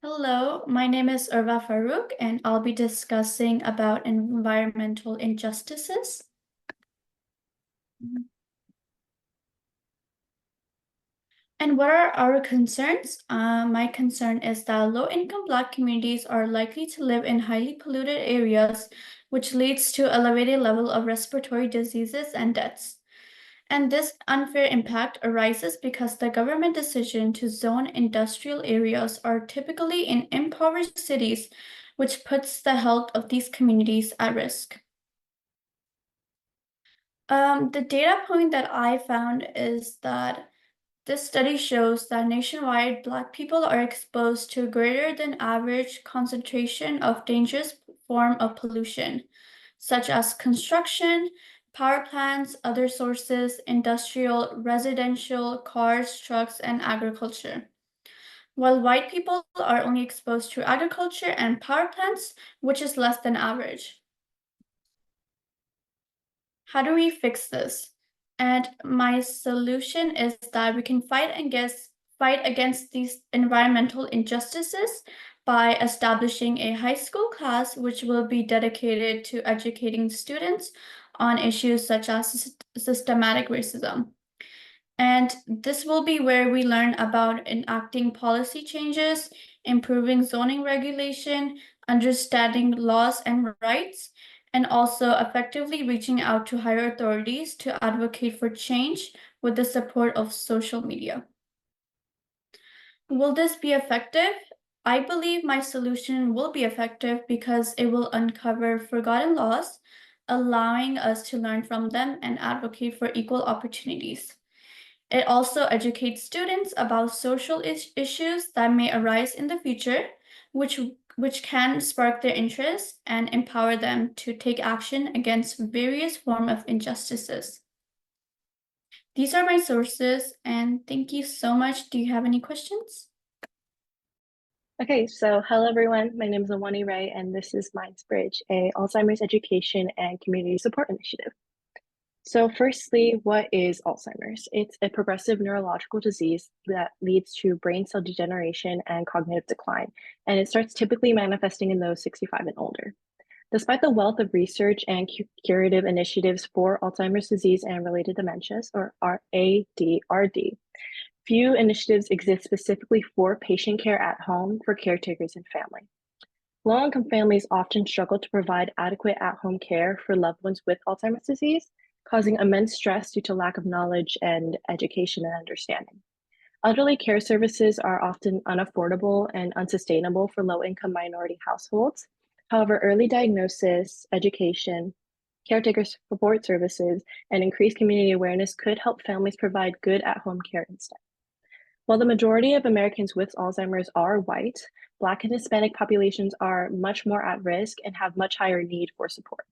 Hello, my name is Urva Farooq, and I'll be discussing about environmental injustices. And what are our concerns? My concern is that low-income Black communities are likely to live in highly polluted areas, which leads to elevated level of respiratory diseases and deaths. And this unfair impact arises because the government decision to zone industrial areas are typically in impoverished cities, which puts the health of these communities at risk. The data point that I found is that this study shows that nationwide, Black people are exposed to greater than average concentration of dangerous form of pollution, such as construction, power plants, other sources, industrial, residential, cars, trucks, and agriculture. While white people are only exposed to agriculture and power plants, which is less than average. How do we fix this? And my solution is that we can fight against these environmental injustices by establishing a high school class which will be dedicated to educating students on issues such as systematic racism. And this will be where we learn about enacting policy changes, improving zoning regulation, understanding laws and rights, and also effectively reaching out to higher authorities to advocate for change with the support of social media. Will this be effective? I believe my solution will be effective because it will uncover forgotten laws, allowing us to learn from them and advocate for equal opportunities. It also educates students about social issues that may arise in the future, which can spark their interest and empower them to take action against various forms of injustices. These are my sources, and thank you so much. Do you have any questions? Okay, so hello everyone. My name is Awahnee Rey, and this is MindsBridge, a Alzheimer's education and community support initiative. So firstly, what is Alzheimer's? It's a progressive neurological disease that leads to brain cell degeneration and cognitive decline, and it starts typically manifesting in those 65 and older. Despite the wealth of research and curative initiatives for Alzheimer's disease and related dementias, or ADRD, few initiatives exist specifically for patient care at home for caretakers and family. Low-income families often struggle to provide adequate at-home care for loved ones with Alzheimer's disease, causing immense stress due to lack of knowledge and education and understanding. Elderly care services are often unaffordable and unsustainable for low-income minority households. However, early diagnosis, education, caretaker support services, and increased community awareness could help families provide good at-home care instead. While the majority of Americans with Alzheimer's are white, Black and Hispanic populations are much more at risk and have much higher need for support.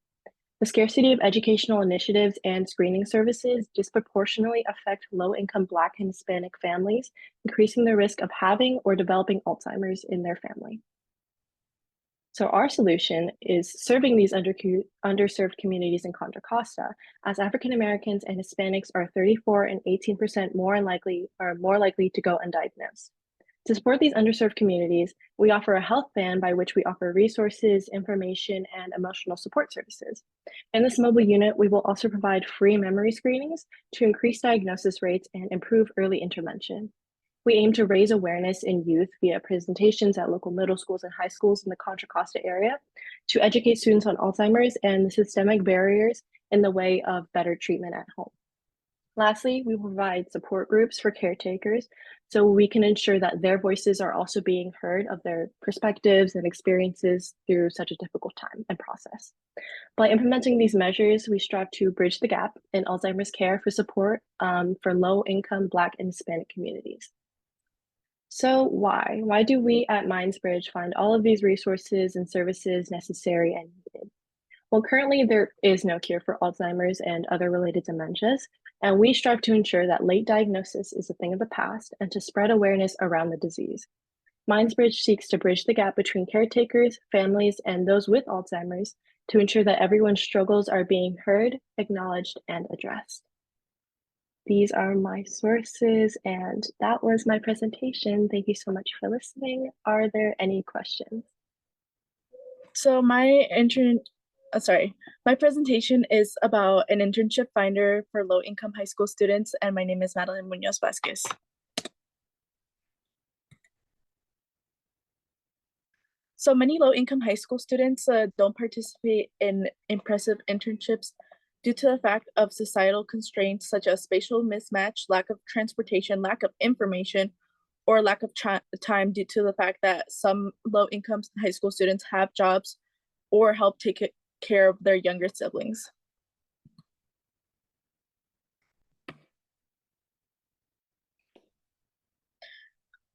The scarcity of educational initiatives and screening services disproportionately affect low-income Black and Hispanic families, increasing the risk of having or developing Alzheimer's in their family. So our solution is serving these underserved communities in Contra Costa, as African Americans and Hispanics are 34 and 18% more likely to go undiagnosed. To support these underserved communities, we offer a health plan by which we offer resources, information, and emotional support services. In this mobile unit, we will also provide free memory screenings to increase diagnosis rates and improve early intervention. We aim to raise awareness in youth via presentations at local middle schools and high schools in the Contra Costa area to educate students on Alzheimer's and the systemic barriers in the way of better treatment at home. Lastly, we will provide support groups for caretakers so we can ensure that their voices are also being heard of their perspectives and experiences through such a difficult time and process. By implementing these measures, we strive to bridge the gap in Alzheimer's care for support for low-income Black and Hispanic communities. So why? Why do we at MindsBridge find all of these resources and services necessary and needed? Well, currently there is no cure for Alzheimer's and other related dementias, and we strive to ensure that late diagnosis is a thing of the past and to spread awareness around the disease. MindsBridge seeks to bridge the gap between caretakers, families, and those with Alzheimer's to ensure that everyone's struggles are being heard, acknowledged, and addressed. These are my sources, and that was my presentation. Thank you so much for listening. Are there any questions? So my presentation is about an internship finder for low-income high school students, and my name is Madelynn Munoz Vazquez. So many low-income high school students don't participate in impressive internships due to the fact of societal constraints such as spatial mismatch, lack of transportation, lack of information, or lack of time due to the fact that some low-income high school students have jobs or help take care of their younger siblings.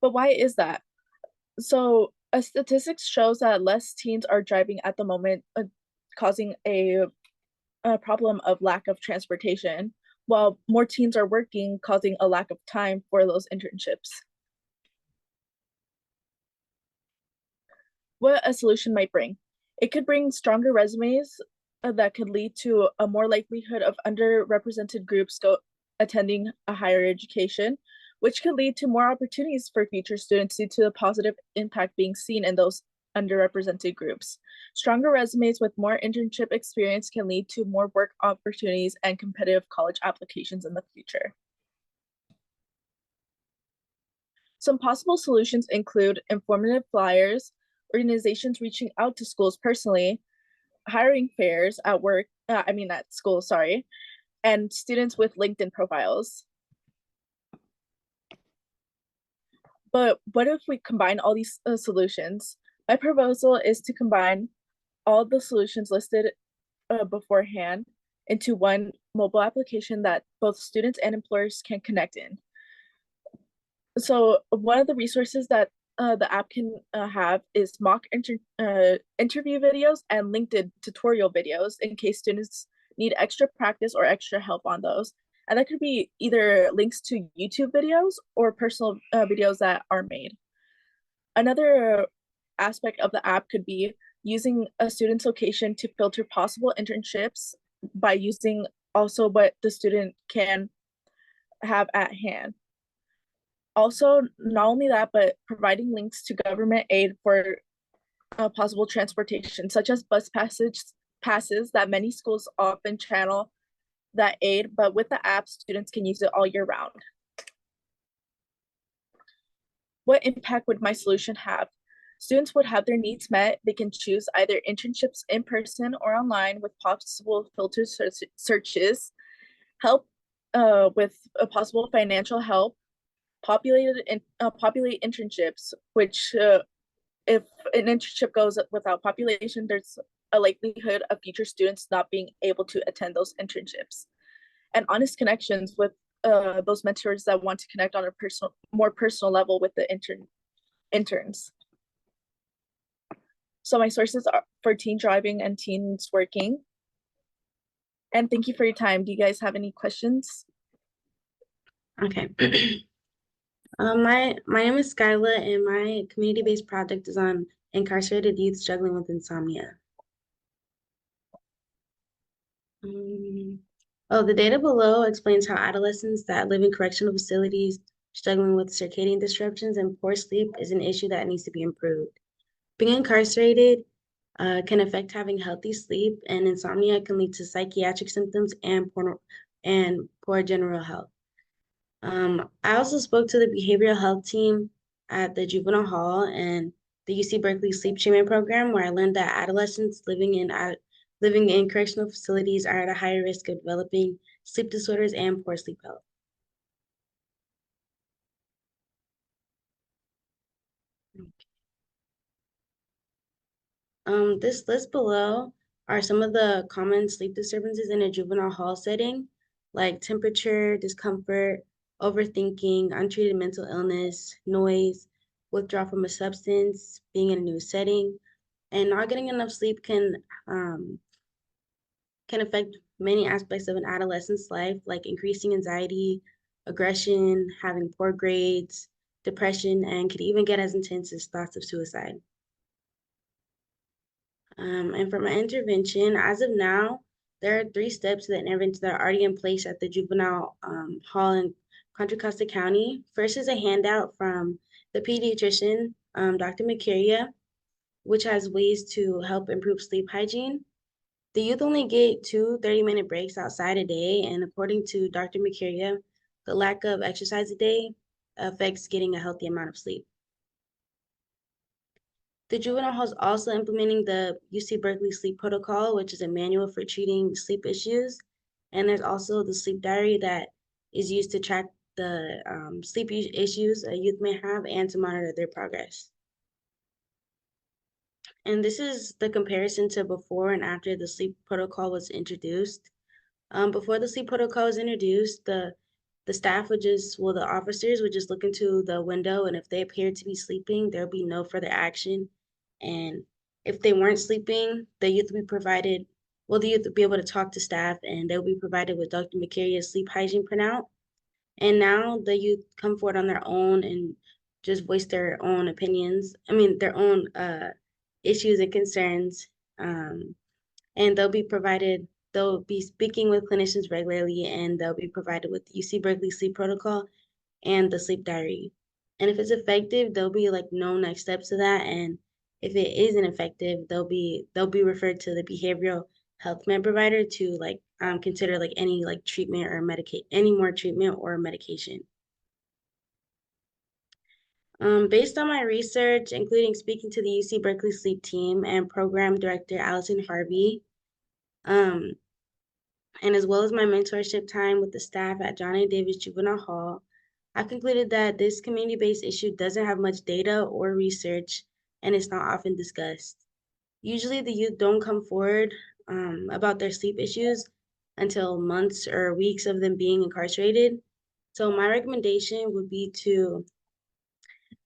But why is that? So statistics shows that less teens are driving at the moment, causing a problem of lack of transportation, while more teens are working, causing a lack of time for those internships. What a solution might bring. It could bring stronger resumes that could lead to a more likelihood of underrepresented groups attending a higher education, which could lead to more opportunities for future students due to the positive impact being seen in those underrepresented groups. Stronger resumes with more internship experience can lead to more work opportunities and competitive college applications in the future. Some possible solutions include informative flyers, organizations reaching out to schools personally, hiring fairs at school, and students with LinkedIn profiles. But what if we combine all these solutions? My proposal is to combine all the solutions listed beforehand into one mobile application that both students and employers can connect in. So one of the resources that the app can have is mock interview videos and LinkedIn tutorial videos in case students need extra practice or extra help on those. And that could be either links to YouTube videos or personal videos that are made. Another aspect of the app could be using a student's location to filter possible internships by using also what the student can have at hand. Also, not only that, but providing links to government aid for possible transportation, such as bus passes that many schools often channel that aid, but with the app, students can use it all year round. What impact would my solution have? Students would have their needs met. They can choose either internships in person or online with possible filter searches, help with a possible financial help, populate internships, which if an internship goes without population, there's a likelihood of future students not being able to attend those internships, and honest connections with those mentors that want to connect on a more personal level with the interns. So my sources are for teen driving and teens working. And thank you for your time. Do you guys have any questions? Okay. My name is Skylaa, and my community-based project is on incarcerated youth struggling with insomnia. The data below explains how adolescents that live in correctional facilities struggling with circadian disruptions and poor sleep is an issue that needs to be improved. Being incarcerated can affect having healthy sleep, and insomnia can lead to psychiatric symptoms and poor general health. I also spoke to the behavioral health team at the juvenile hall and the UC Berkeley sleep treatment program, where I learned that adolescents living in correctional facilities are at a higher risk of developing sleep disorders and poor sleep health. This list below are some of the common sleep disturbances in a juvenile hall setting, like temperature, discomfort, overthinking, untreated mental illness, noise, withdrawal from a substance, being in a new setting, and not getting enough sleep can affect many aspects of an adolescent's life, like increasing anxiety, aggression, having poor grades, depression, and could even get as intense as thoughts of suicide. And for my intervention, as of now, There are 3 steps to the interventions that are already in place at the juvenile hall in Contra Costa County. First is a handout from the pediatrician, Dr. Mercuria, which has ways to help improve sleep hygiene. The youth only get 2 30-minute breaks outside a day, and according to Dr. Mercuria, the lack of exercise a day affects getting a healthy amount of sleep. The juvenile hall is also implementing the UC Berkeley Sleep Protocol, which is a manual for treating sleep issues. And there's also the sleep diary that is used to track the sleep issues a youth may have and to monitor their progress. And this is the comparison to before and after the sleep protocol was introduced. Before the sleep protocol was introduced, the staff would just, well, the officers would just look into the window, and if they appeared to be sleeping, there would be no further action. And if they weren't sleeping, the youth would be provided, well, the youth would be able to talk to staff, and they'll be provided with Dr. Mercuria's sleep hygiene printout. And now the youth come forward on their own and just voice their own opinions. I mean, their own issues and concerns. And they'll be speaking with clinicians regularly, and they'll be provided with the UC Berkeley Sleep Protocol and the sleep diary. And if it's effective, there'll be like no next steps to that. And if it isn't effective, they'll be referred to the behavioral health med provider to like consider like any like treatment or any more treatment or medication. Based on my research, including speaking to the UC Berkeley Sleep team and program director Allison Harvey, and as well as my mentorship time with the staff at John A. Davis Juvenile Hall, I concluded that this community-based issue doesn't have much data or research, and it's not often discussed. Usually the youth don't come forward about their sleep issues until months or weeks of them being incarcerated. So my recommendation would be to,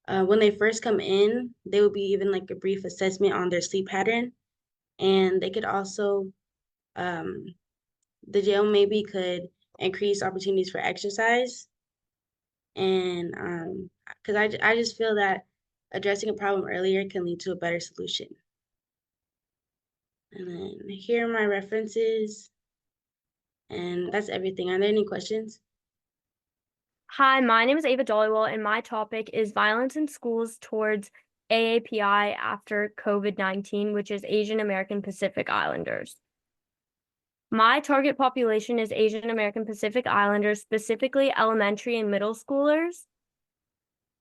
when they first come in, they would be given like a brief assessment on their sleep pattern, and they could also, the jail maybe could increase opportunities for exercise. And because I just feel that addressing a problem earlier can lead to a better solution. And then here are my references, and that's everything. Are there any questions? Hi, my name is Ava Dhaliwal, and my topic is violence in schools towards AAPI after COVID-19, which is Asian American Pacific Islanders. My target population is Asian American Pacific Islanders, specifically elementary and middle schoolers.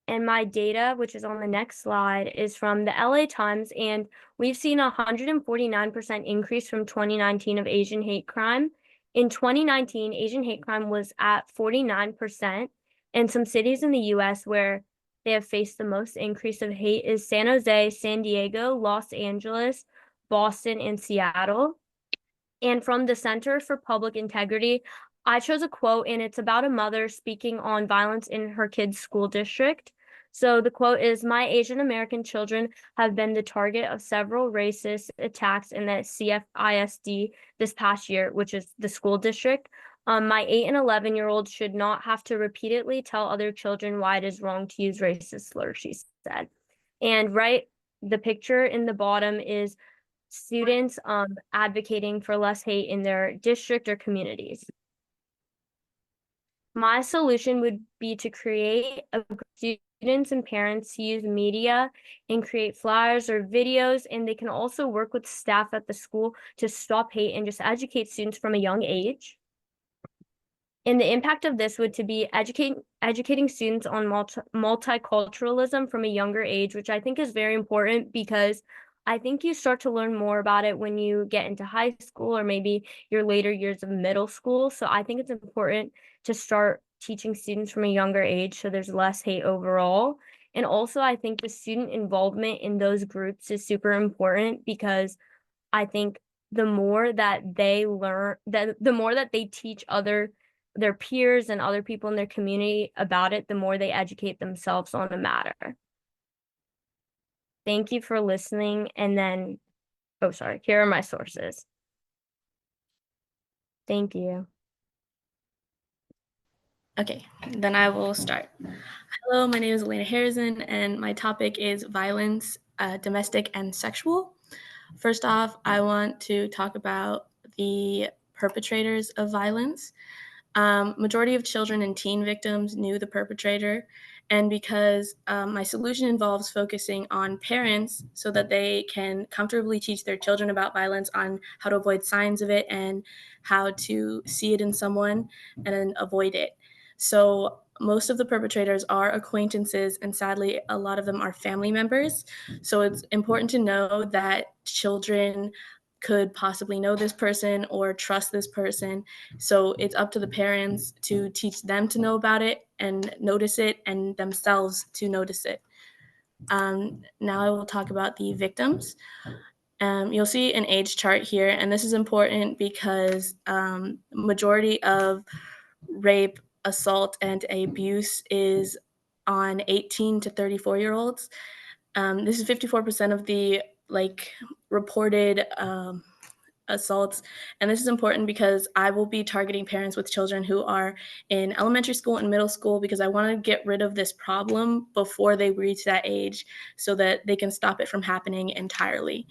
And my data, which is on the next slide, is from the LA Times, and we've seen a 149% increase from 2019 of Asian hate crime. In 2019, Asian hate crime was at 49%, and some cities in the US where they have faced the most increase of hate is San Jose, San Diego, Los Angeles, Boston, and Seattle. And from the Center for Public Integrity, I chose a quote, and it's about a mother speaking on violence in her kid's school district. So the quote is, "My Asian American children have been the target of several racist attacks in the CFISD this past year," which is the school district. "My 8 and 11-year-olds should not have to repeatedly tell other children why it is wrong to use racist slurs," she said. And the picture in the bottom is students advocating for less hate in their district or communities. My solution would be to create a group of students and parents to use media and create flyers or videos, and they can also work with staff at the school to stop hate and just educate students from a young age. And the impact of this would to be educating students on multiculturalism from a younger age, which I think is very important because I think you start to learn more about it when you get into high school or maybe your later years of middle school. So I think it's important to start teaching students from a younger age so there's less hate overall. And also I think the student involvement in those groups is super important because I think the more that they learn, the more that they teach their peers and other people in their community about it, the more they educate themselves on the matter. Thank you for listening. And then, here are my sources. Thank you. Okay, then I will start. Hello, my name is Elena Harrizon, and my topic is violence, domestic and sexual. First off, I want to talk about the perpetrators of violence. Majority of children and teen victims knew the perpetrator, and because my solution involves focusing on parents so that they can comfortably teach their children about violence, on how to avoid signs of it and how to see it in someone and then avoid it. So most of the perpetrators are acquaintances, and sadly, a lot of them are family members. So it's important to know that children could possibly know this person or trust this person. So it's up to the parents to teach them to know about it and notice it, and themselves to notice it. Now I will talk about the victims. You'll see an age chart here, and this is important because majority of rape, assault, and abuse is on 18 to 34-year-olds. This is 54% of the reported assaults. And this is important because I will be targeting parents with children who are in elementary school and middle school, because I want to get rid of this problem before they reach that age so that they can stop it from happening entirely.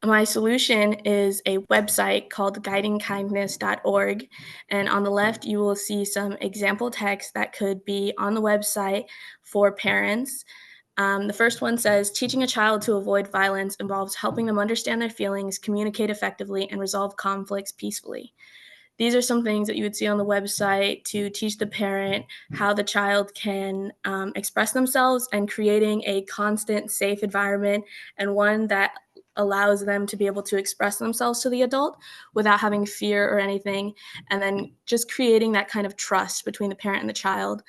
My solution is a website called guidingkindness.org. And on the left, you will see some example text that could be on the website for parents. The first one says, teaching a child to avoid violence involves helping them understand their feelings, communicate effectively, and resolve conflicts peacefully. These are some things that you would see on the website to teach the parent how the child can express themselves, and creating a constant, safe environment, and one that allows them to be able to express themselves to the adult without having fear or anything, and then just creating that kind of trust between the parent and the child.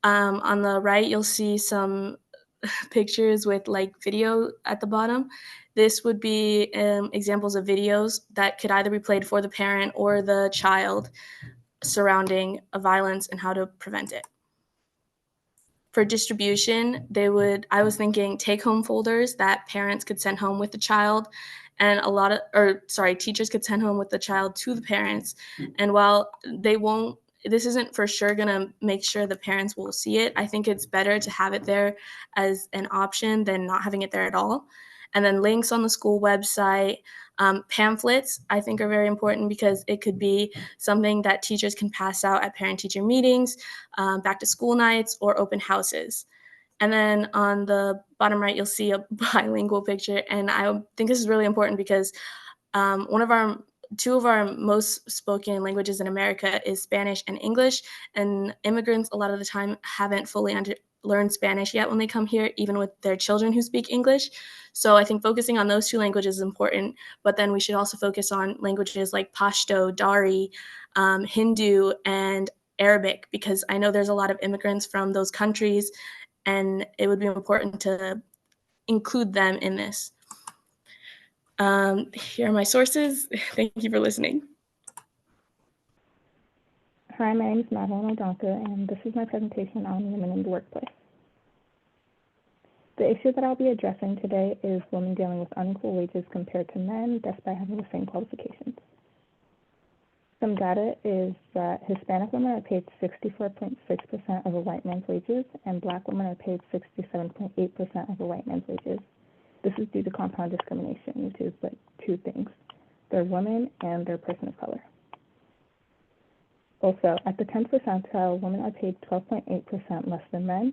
On the right, you'll see some pictures with video at the bottom. This would be examples of videos that could either be played for the parent or the child surrounding violence and how to prevent it. For distribution, I was thinking take-home folders that parents could send home with the child, and teachers could send home with the child to the parents. And while this isn't for sure going to make sure the parents will see it, I think it's better to have it there as an option than not having it there at all. And then links on the school website. Pamphlets, I think, are very important, because it could be something that teachers can pass out at parent-teacher meetings, back to school nights, or open houses. And then on the bottom right, you'll see a bilingual picture. And I think this is really important because two of our most spoken languages in America is Spanish and English, and immigrants a lot of the time haven't fully learned Spanish yet when they come here, even with their children who speak English. So I think focusing on those two languages is important, but then we should also focus on languages like Pashto, Dari, Hindu, and Arabic, because I know there's a lot of immigrants from those countries, and it would be important to include them in this. Here are my sources. Thank you for listening. Hi, my name is Madelynn Odonkor, and this is my presentation on women in the workplace. The issue that I'll be addressing today is women dealing with unequal wages compared to men, despite having the same qualifications. Some data is that Hispanic women are paid 64.6% of a white man's wages, and Black women are paid 67.8% of a white man's wages. This is due to compound discrimination, which is two things. They're women and they're a person of color. Also, at the 10th percentile, women are paid 12.8% less than men.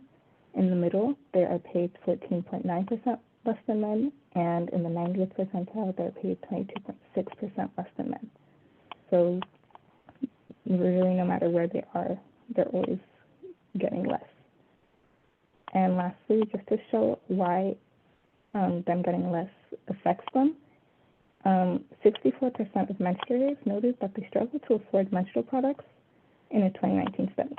In the middle, they are paid 14.9% less than men, and in the 90th percentile, they're paid 22.6% less than men. So really, no matter where they are, they're always getting less. And lastly, just to show why them getting less affects them, 64% of menstruators noted that they struggle to afford menstrual products in a 2019 study.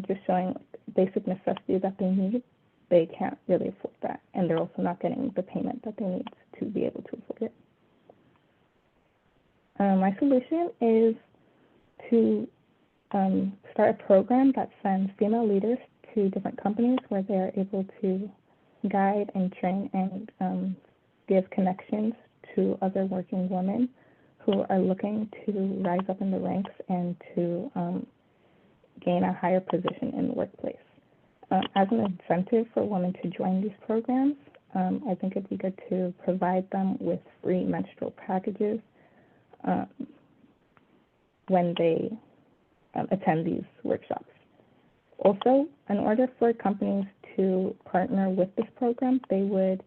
Just showing basic necessities that they need, they can't really afford that, and they're also not getting the payment that they need to be able to afford it. My solution is to start a program that sends female leaders to different companies where they are able to guide and train and give connections to other working women who are looking to rise up in the ranks and to gain a higher position in the workplace. As an incentive for women to join these programs, I think it'd be good to provide them with free menstrual packages when they attend these workshops. Also, in order for companies to partner with this program, they would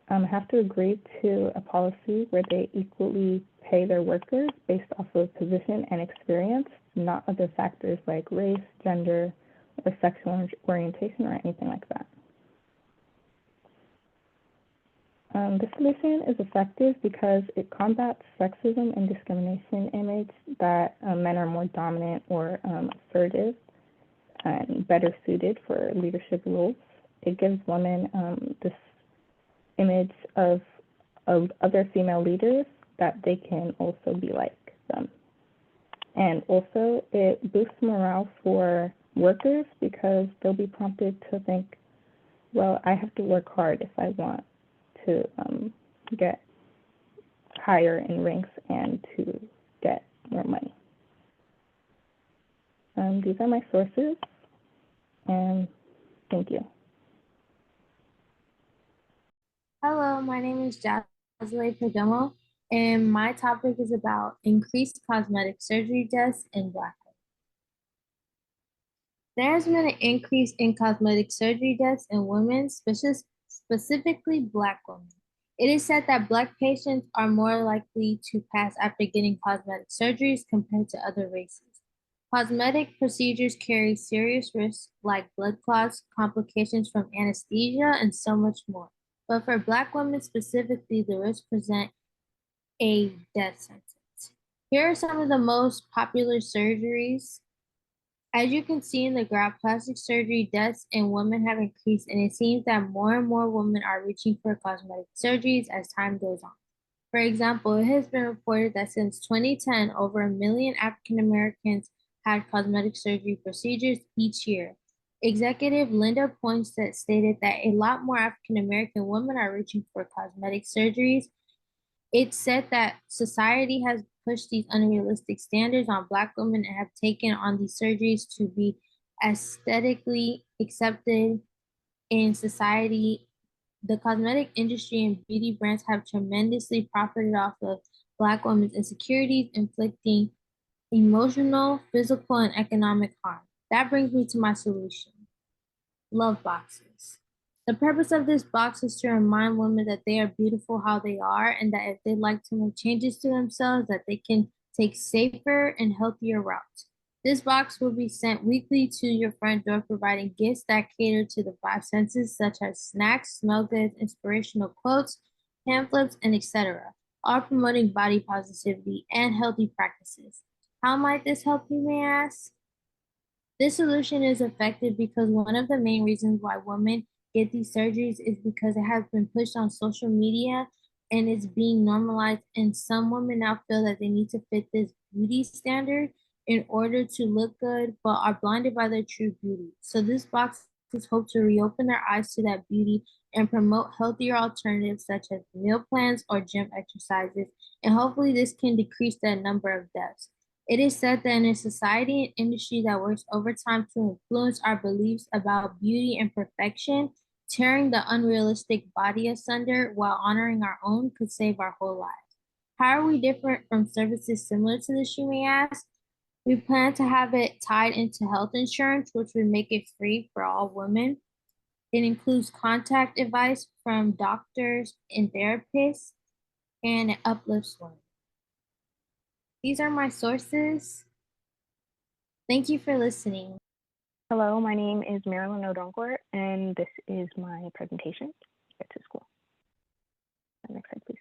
have to agree to a policy where they equally pay their workers based off of position and experience, not other factors like race, gender, or sexual orientation or anything like that. This solution is effective because it combats sexism and discrimination image that men are more dominant or assertive and better suited for leadership roles. It gives women this image of other female leaders that they can also be like them. And also it boosts morale for workers because they'll be prompted to think, well, I have to work hard if I want to get higher in ranks and to get more money. These are my sources, and thank you. Hello, my name is Jasalea Perdomo, and my topic is about increased cosmetic surgery deaths in Black women. There has been an increase in cosmetic surgery deaths in women, specifically Black women. It is said that Black patients are more likely to pass after getting cosmetic surgeries compared to other races. Cosmetic procedures carry serious risks like blood clots, complications from anesthesia, and so much more. But for Black women specifically, the risks present a death sentence. Here are some of the most popular surgeries. As you can see in the graph, plastic surgery deaths in women have increased, and it seems that more and more women are reaching for cosmetic surgeries as time goes on. For example, it has been reported that since 2010, over 1 million African Americans had cosmetic surgery procedures each year. Executive Linda Poinsett stated that a lot more African American women are reaching for cosmetic surgeries. It said that society has pushed these unrealistic standards on Black women and have taken on these surgeries to be aesthetically accepted in society. The cosmetic industry and beauty brands have tremendously profited off of Black women's insecurities, inflicting emotional, physical, and economic harm. That brings me to my solution. Love boxes. The purpose of this box is to remind women that they are beautiful how they are, and that if they'd like to make changes to themselves, that they can take safer and healthier routes. This box will be sent weekly to your front door, providing gifts that cater to the 5 senses, such as snacks, smell goods, inspirational quotes, pamphlets, and etc., all promoting body positivity and healthy practices. How might this help, you may ask? This solution is effective because one of the main reasons why women get these surgeries is because it has been pushed on social media and it's being normalized, and some women now feel that they need to fit this beauty standard in order to look good, but are blinded by their true beauty. So this box is hoped to reopen their eyes to that beauty and promote healthier alternatives such as meal plans or gym exercises, and hopefully this can decrease the number of deaths. It is said that in a society and industry that works overtime to influence our beliefs about beauty and perfection, tearing the unrealistic body asunder while honoring our own could save our whole lives. How are we different from services similar to this, you may ask? We plan to have it tied into health insurance, which would make it free for all women. It includes contact advice from doctors and therapists, and it uplifts women. These are my sources. Thank you for listening. Hello, my name is Merilynn Odonkor, and this is my presentation. Get to school. Next slide, please.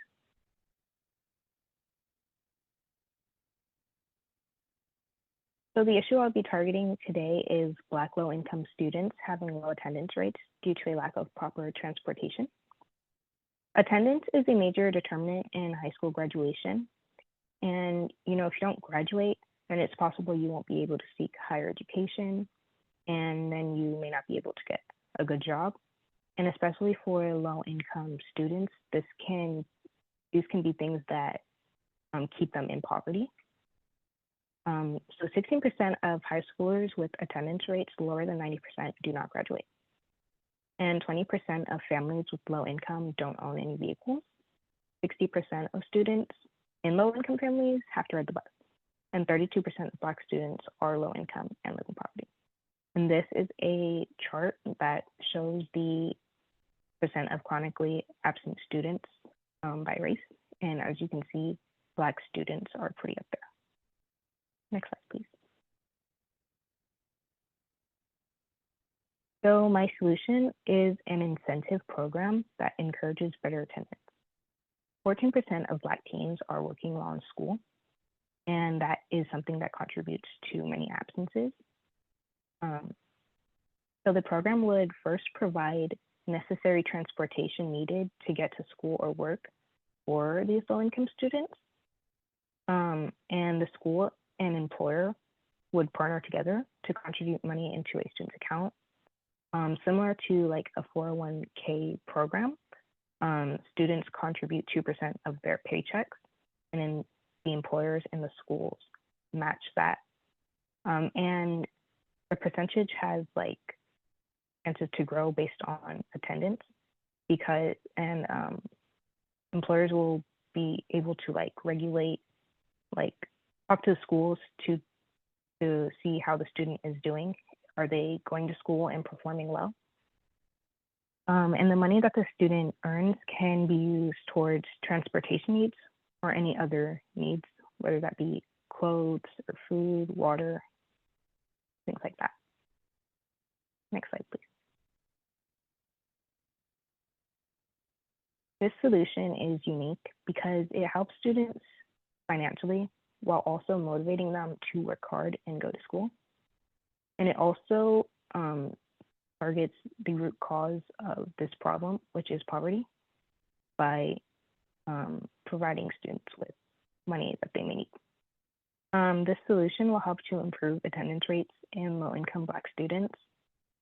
So the issue I'll be targeting today is Black low-income students having low attendance rates due to a lack of proper transportation. Attendance is a major determinant in high school graduation. And if you don't graduate, then it's possible you won't be able to seek higher education, and then you may not be able to get a good job. And especially for low-income students, these can be things that keep them in poverty. So 16% of high schoolers with attendance rates lower than 90% do not graduate. and 20% of families with low income don't own any vehicles. 60% of students in low income families have to ride the bus, and 32% of Black students are low income and live in poverty. And this is a chart that shows the percent of chronically absent students by race. And as you can see, Black students are pretty up there. Next slide, please. So my solution is an incentive program that encourages better attendance. 14% of Black teens are working while in school, and that is something that contributes to many absences. So the program would first provide necessary transportation needed to get to school or work for these low-income students. And the school and employer would partner together to contribute money into a student's account. Similar to like a 401k program, students contribute 2% of their paychecks, and then the employers and the schools match that. And the percentage has like chances to grow based on attendance, because employers will be able to like regulate, like talk to the schools to see how the student is doing. Are they going to school and performing well? And the money that the student earns can be used towards transportation needs or any other needs, whether that be clothes or food, water, things like that. Next slide, please. This solution is unique because it helps students financially while also motivating them to work hard and go to school. And it also targets the root cause of this problem, which is poverty, by providing students with money that they may need. This solution will help to improve attendance rates in low-income Black students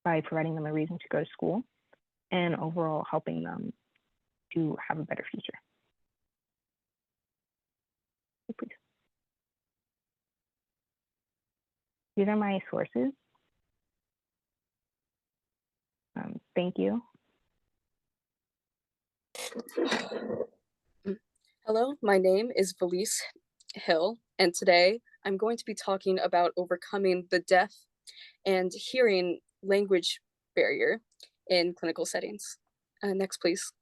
by providing them a reason to go to school and overall helping them to have a better future. Please. These are my sources. Thank you. Hello, my name is Velise HIll, and today I'm going to be talking about overcoming the deaf and hearing language barrier in clinical settings. Next, please.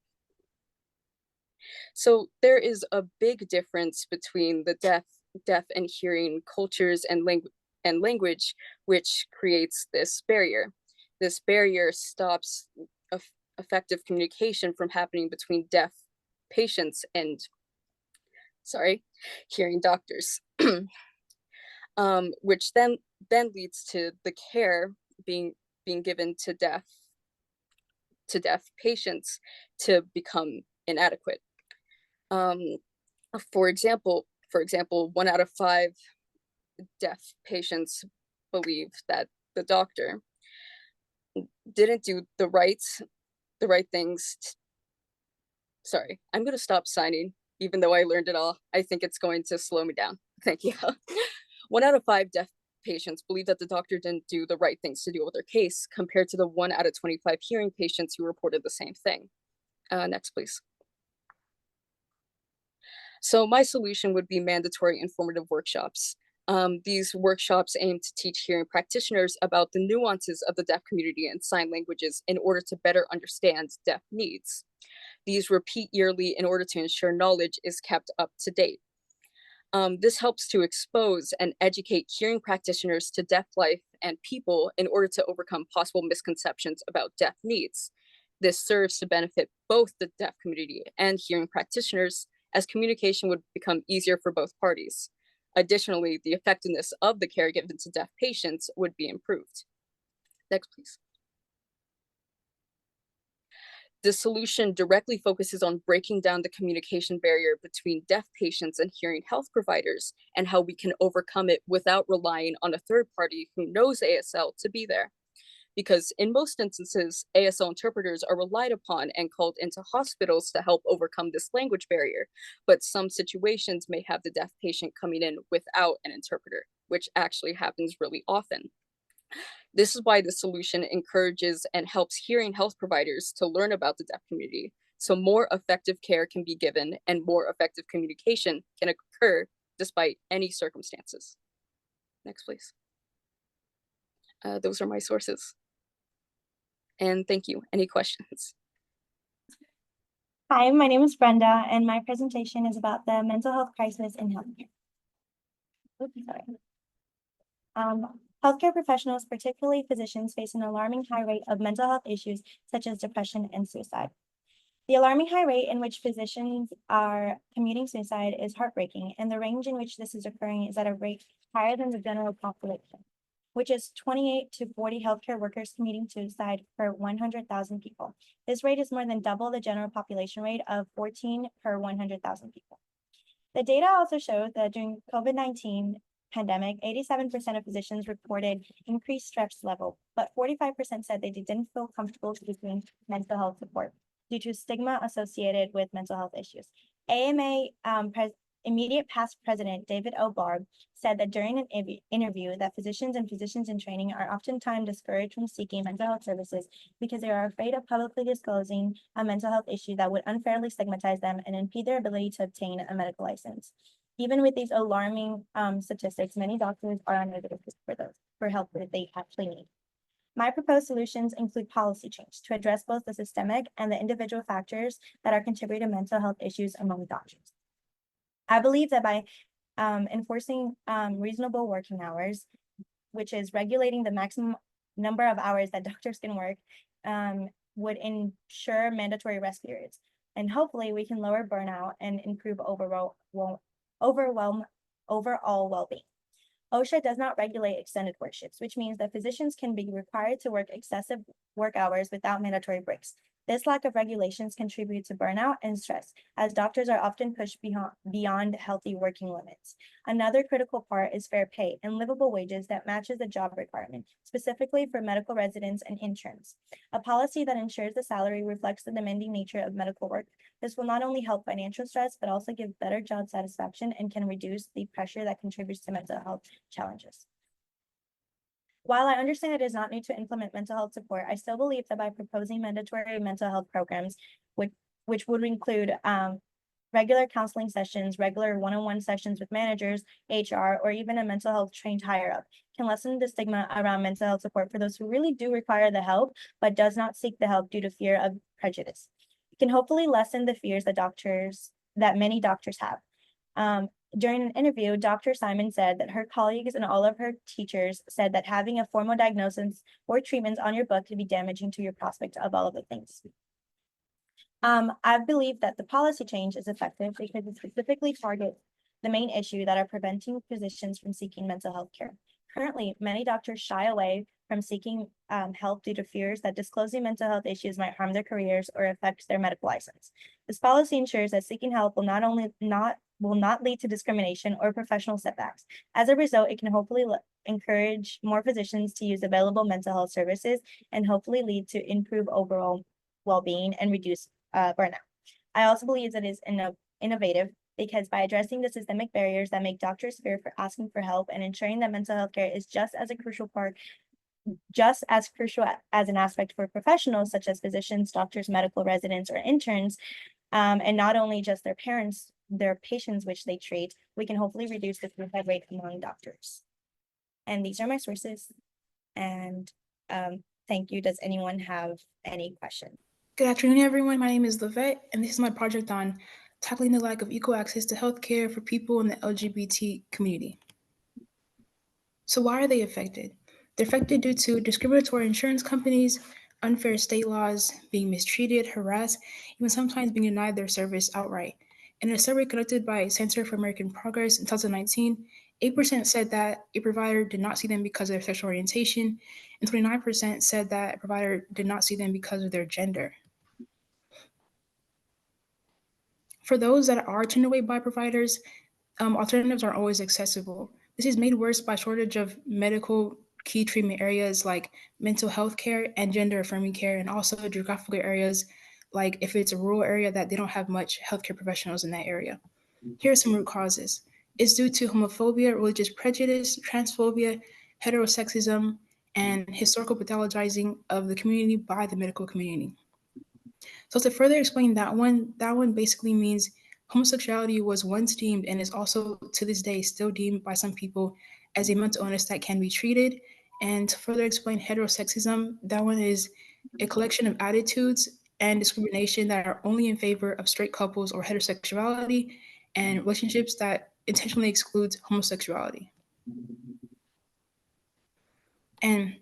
So there is a big difference between the deaf and hearing cultures and language, which creates this barrier. This barrier stops effective communication from happening between deaf patients and, hearing doctors, which then leads to the care being given to deaf patients to become inadequate. For example, 1 out of 5 deaf patients believe that the doctor didn't do the right things. Sorry, I'm going to stop signing, even though I learned it all. I think it's going to slow me down. Thank you. 1 out of 5 deaf patients believe that the doctor didn't do the right things to deal with their case, compared to the 1 out of 25 hearing patients who reported the same thing. Next, please. So my solution would be mandatory informative workshops. These workshops aim to teach hearing practitioners about the nuances of the deaf community and sign languages in order to better understand deaf needs. These repeat yearly in order to ensure knowledge is kept up to date. This helps to expose and educate hearing practitioners to deaf life and people in order to overcome possible misconceptions about deaf needs. This serves to benefit both the deaf community and hearing practitioners, as communication would become easier for both parties. Additionally, the effectiveness of the care given to deaf patients would be improved. Next, please. The solution directly focuses on breaking down the communication barrier between deaf patients and hearing health providers, and how we can overcome it without relying on a third party who knows ASL to be there. Because in most instances, ASL interpreters are relied upon and called into hospitals to help overcome this language barrier, but some situations may have the deaf patient coming in without an interpreter, which actually happens really often. This is why the solution encourages and helps hearing health providers to learn about the deaf community, so more effective care can be given and more effective communication can occur despite any circumstances. Next, please. Those are my sources. And thank you. Any questions? Hi, my name is Brenda, and my presentation is about the mental health crisis in healthcare. Oops, sorry. Healthcare professionals, particularly physicians, face an alarming high rate of mental health issues such as depression and suicide. The alarming high rate in which physicians are committing suicide is heartbreaking, and the range in which this is occurring is at a rate higher than the general population, which is 28 to 40 healthcare workers committing suicide per 100,000 people. This rate is more than double the general population rate of 14 per 100,000 people. The data also shows that during COVID-19 pandemic, 87% of physicians reported increased stress level, but 45% said they didn't feel comfortable seeking mental health support due to stigma associated with mental health issues. AMA immediate past president David O. Barb said that during an interview that physicians and physicians in training are oftentimes discouraged from seeking mental health services because they are afraid of publicly disclosing a mental health issue that would unfairly stigmatize them and impede their ability to obtain a medical license. Even with these alarming statistics, many doctors are unable for help that they actually need. My proposed solutions include policy change to address both the systemic and the individual factors that are contributing to mental health issues among doctors. I believe that by enforcing reasonable working hours, which is regulating the maximum number of hours that doctors can work, would ensure mandatory rest periods. And hopefully we can lower burnout and improve overall well-being. OSHA does not regulate extended work shifts, which means that physicians can be required to work excessive work hours without mandatory breaks. This lack of regulations contributes to burnout and stress, as doctors are often pushed beyond healthy working limits. Another critical part is fair pay and livable wages that matches the job requirement, specifically for medical residents and interns. A policy that ensures the salary reflects the demanding nature of medical work. This will not only help financial stress, but also give better job satisfaction and can reduce the pressure that contributes to mental health challenges. While I understand it is not new to implement mental health support, I still believe that by proposing mandatory mental health programs, which would include regular counseling sessions, regular one-on-one sessions with managers, HR, or even a mental health trained higher up, can lessen the stigma around mental health support for those who really do require the help, but does not seek the help due to fear of prejudice. It can hopefully lessen the fears that many doctors have. During an interview, Dr. Simon said that her colleagues and all of her teachers said that having a formal diagnosis or treatments on your book could be damaging to your prospect of all of the things. I believe that the policy change is effective because it specifically targets the main issue that are preventing physicians from seeking mental health care. Currently, many doctors shy away from seeking help due to fears that disclosing mental health issues might harm their careers or affect their medical license. This policy ensures that seeking help will not lead to discrimination or professional setbacks. As a result, it can hopefully encourage more physicians to use available mental health services and hopefully lead to improved overall well-being and reduce burnout. I also believe that it is innovative because by addressing the systemic barriers that make doctors fear for asking for help and ensuring that mental health care is just as crucial as an aspect for professionals such as physicians, doctors, medical residents, or interns, and not only just their patients which they treat, we can hopefully reduce the suicide rate among doctors. And these are my sources. And thank you. Does anyone have any questions? Good afternoon, everyone. My name is Lovette, and this is my project on tackling the lack of equal access to healthcare for people in the LGBT community. So why are they affected? They're affected due to discriminatory insurance companies, unfair state laws, being mistreated, harassed, even sometimes being denied their service outright. In a survey conducted by Center for American Progress in 2019, 8% said that a provider did not see them because of their sexual orientation, and 29% said that a provider did not see them because of their gender. For those that are turned away by providers, alternatives aren't always accessible. This is made worse by shortage of medical key treatment areas like mental health care and gender affirming care, and also geographical areas like if it's a rural area that they don't have much healthcare professionals in that area. Here are some root causes. It's due to homophobia, religious prejudice, transphobia, heterosexism, and historical pathologizing of the community by the medical community. So to further explain that one basically means homosexuality was once deemed and is also to this day still deemed by some people as a mental illness that can be treated. And to further explain heterosexism, that one is a collection of attitudes and discrimination that are only in favor of straight couples or heterosexuality and relationships that intentionally excludes homosexuality. And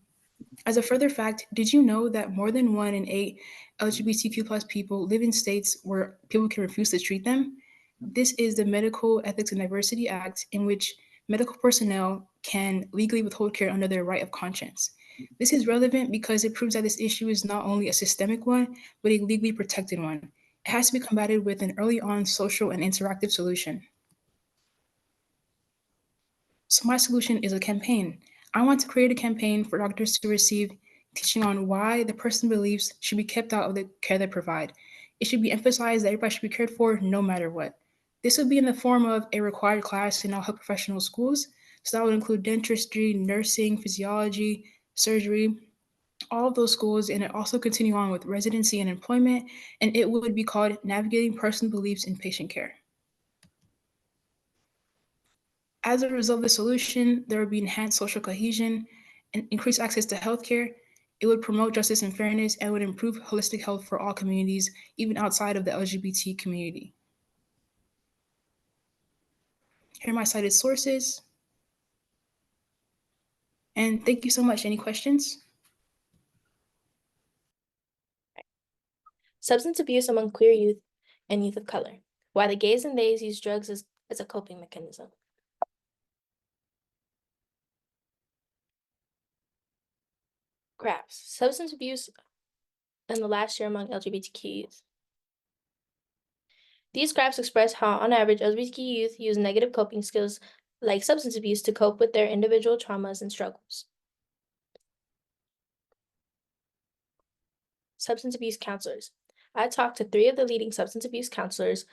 as a further fact, did you know that more than 1 in 8 LGBTQ plus people live in states where people can refuse to treat them? This is the Medical Ethics and Diversity Act, in which medical personnel can legally withhold care under their right of conscience. This is relevant because it proves that this issue is not only a systemic one, but a legally protected one. It has to be combated with an early on social and interactive solution. So my solution is a campaign. I want to create a campaign for doctors to receive teaching on why the person believes should be kept out of the care they provide. It should be emphasized that everybody should be cared for no matter what. This would be in the form of a required class in all health professional schools. So that would include dentistry, nursing, physiology, surgery, all of those schools, and it also continue on with residency and employment, and it would be called Navigating Personal Beliefs in Patient Care. As a result of the solution, there would be enhanced social cohesion and increased access to healthcare. It would promote justice and fairness and would improve holistic health for all communities, even outside of the LGBT community. Here are my cited sources. And thank you so much. Any questions? Substance abuse among queer youth and youth of color. Why the gays and theys use drugs as a coping mechanism. Graphs. Substance abuse in the last year among LGBTQ youth. These graphs express how, on average, LGBTQ youth use negative coping skills like substance abuse to cope with their individual traumas and struggles. Substance abuse counselors. I talked to 3 of the leading substance abuse counselors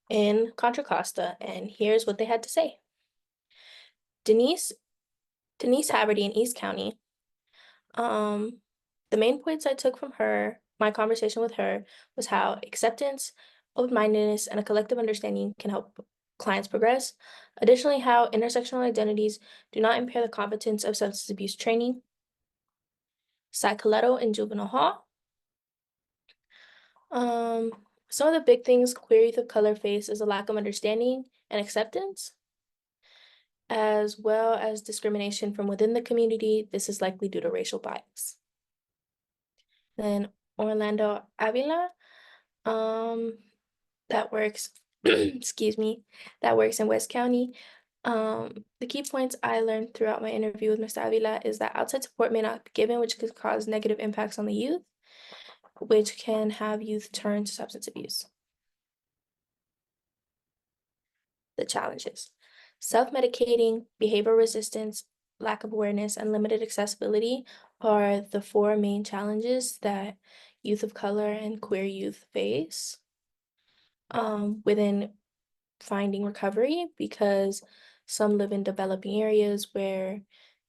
in Contra Costa, and here's what they had to say. Denise Haverty in East County. The main points I took from her, my conversation with her, was how acceptance, open-mindedness, and a collective understanding can help clients progress. Additionally, how intersectional identities do not impair the competence of substance abuse training. Psycholetto in juvenile hall. Some of the big things queer youth of color face is a lack of understanding and acceptance, as well as discrimination from within the community. This is likely due to racial bias. Then Orlando Avila, that works, excuse me, that works in West County. The key points I learned throughout my interview with Mr. Avila is that outside support may not be given, which could cause negative impacts on the youth, which can have youth turn to substance abuse. The challenges. Self-medicating, behavioral resistance, lack of awareness, and limited accessibility are the 4 main challenges that youth of color and queer youth face within finding recovery, because some live in developing areas where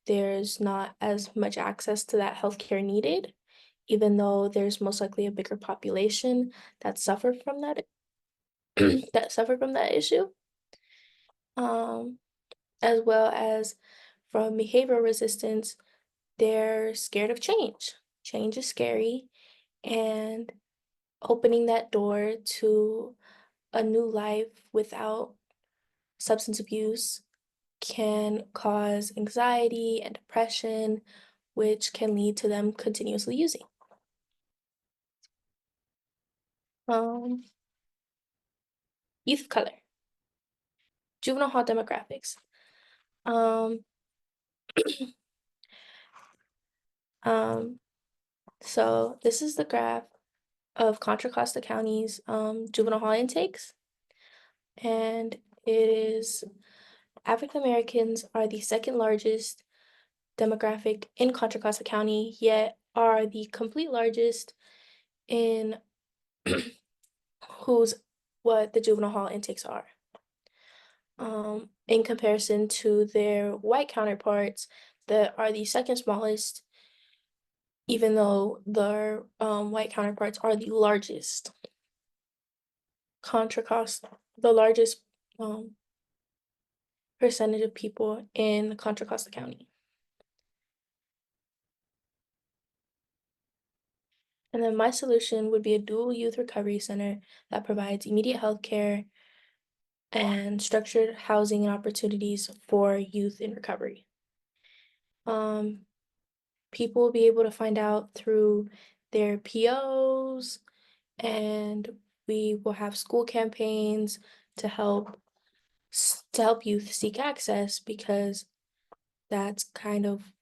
there's not as much access to that healthcare needed, even though there's most likely a bigger population that suffer from that issue. As well as from behavioral resistance, they're scared of change. Change is scary, and opening that door to a new life without substance abuse can cause anxiety and depression, which can lead to them continuously using. Youth of color. Juvenile hall demographics. So this is the graph of Contra Costa County's juvenile hall intakes, and it is African Americans are the 2nd largest demographic in Contra Costa County, yet are the complete largest in what the juvenile hall intakes are. In comparison to their white counterparts that are the 2nd smallest even though their white counterparts are the largest the largest percentage of people in Contra Costa County. And then my solution would be a dual youth recovery center that provides immediate health care and structured housing and opportunities for youth in recovery. People will be able to find out through their POs, and we will have school campaigns to help youth seek access, because that's kind of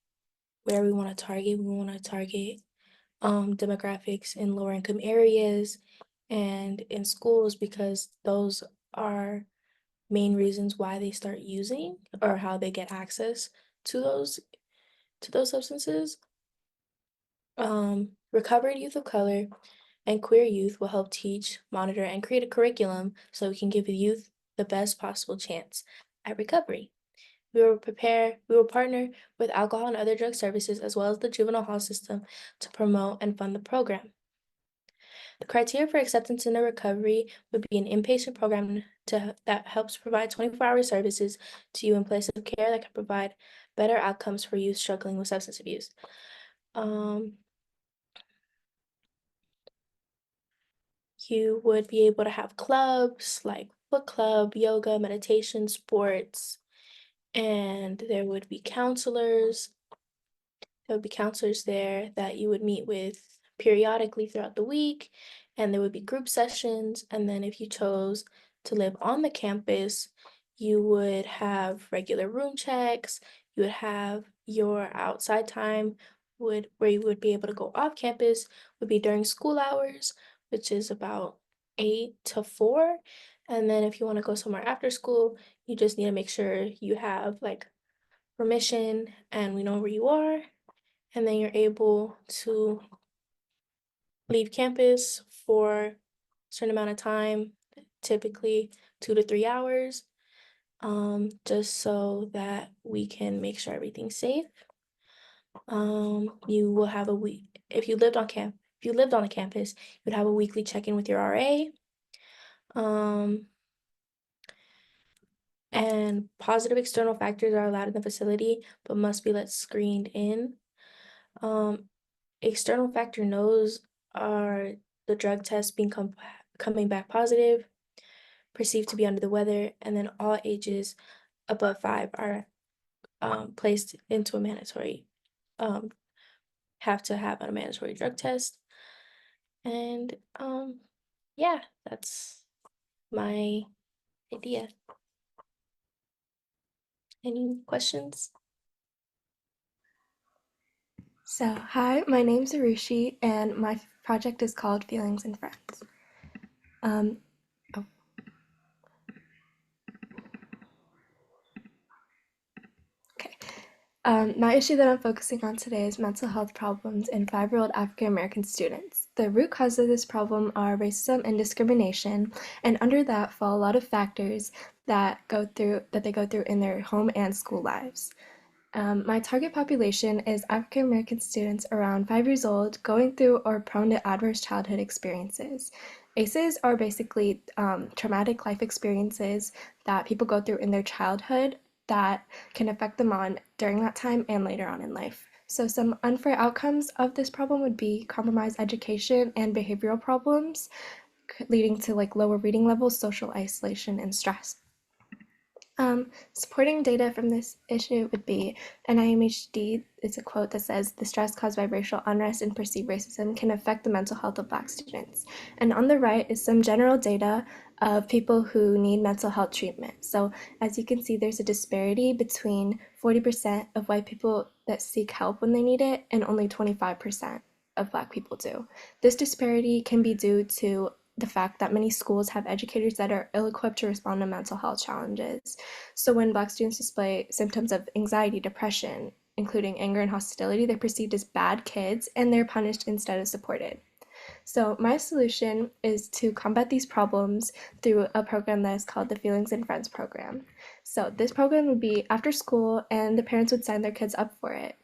where we want to target. We want to target demographics in lower income areas and in schools, because those are main reasons why they start using, or how they get access to those substances. Recovered youth of color and queer youth will help teach, monitor, and create a curriculum so we can give the youth the best possible chance at recovery. We will partner with alcohol and other drug services, as well as the juvenile hall system, to promote and fund the program. The criteria for acceptance into recovery would be an inpatient program that helps provide 24-hour services to you in place of care that can provide better outcomes for youth struggling with substance abuse. You would be able to have clubs like book club, yoga, meditation, sports, and there would be counselors. There would be counselors there that you would meet with periodically throughout the week, and there would be group sessions. And then if you chose to live on the campus, you would have regular room checks. You would have your outside time where you would be able to go off campus would be during school hours, which is about 8 to 4. And then if you want to go somewhere after school, you just need to make sure you have like permission and we know where you are. And then you're able to leave campus for a certain amount of time, typically 2 to 3 hours, just so that we can make sure everything's safe. You will have a week, if you lived on a campus, you would have a weekly check-in with your RA. And positive external factors are allowed in the facility, but must be let screened in. External factor no's are the drug test coming back positive, perceived to be under the weather, and then all ages above 5 are placed into a mandatory, have to have a mandatory drug test. And yeah, that's my idea. Any questions? So, hi, my name's Aarushi, and my project is called Feelings and Friends. My issue that I'm focusing on today is mental health problems in 5-year-old African American students. The root cause of this problem are racism and discrimination, and under that fall a lot of factors that they go through in their home and school lives. My target population is African American students around 5 years old going through or prone to adverse childhood experiences. ACEs are basically traumatic life experiences that people go through in their childhood that can affect them on during that time and later on in life. So some unfair outcomes of this problem would be compromised education and behavioral problems, leading to like lower reading levels, social isolation, and stress. Supporting data from this issue would be NIMHD. It's a quote that says, "The stress caused by racial unrest and perceived racism can affect the mental health of Black students." And on the right is some general data of people who need mental health treatment. So as you can see, there's a disparity between 40% of white people that seek help when they need it and only 25% of Black people do. This disparity can be due to the fact that many schools have educators that are ill-equipped to respond to mental health challenges. So when Black students display symptoms of anxiety, depression, including anger and hostility, they're perceived as bad kids and they're punished instead of supported. So my solution is to combat these problems through a program that is called the Feelings and Friends program. So this program would be after school and the parents would sign their kids up for it.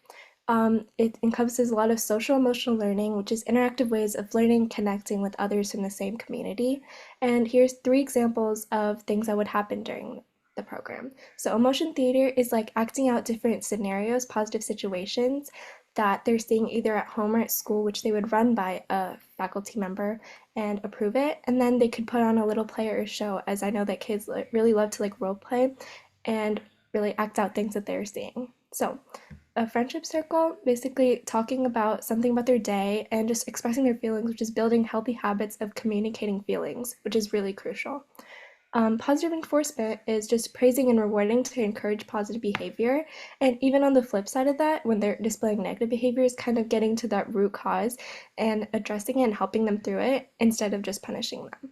It encompasses a lot of social emotional learning, which is interactive ways of learning, connecting with others from the same community. And here's 3 examples of things that would happen during the program. So emotion theater is like acting out different scenarios, positive situations that they're seeing either at home or at school, which they would run by a faculty member and approve it. And then they could put on a little play or show, as I know that kids really love to like role play and really act out things that they're seeing. So a friendship circle, basically talking about something about their day and just expressing their feelings, which is building healthy habits of communicating feelings, which is really crucial. Positive reinforcement is just praising and rewarding to encourage positive behavior. And even on the flip side of that, when they're displaying negative behaviors, kind of getting to that root cause and addressing it and helping them through it instead of just punishing them.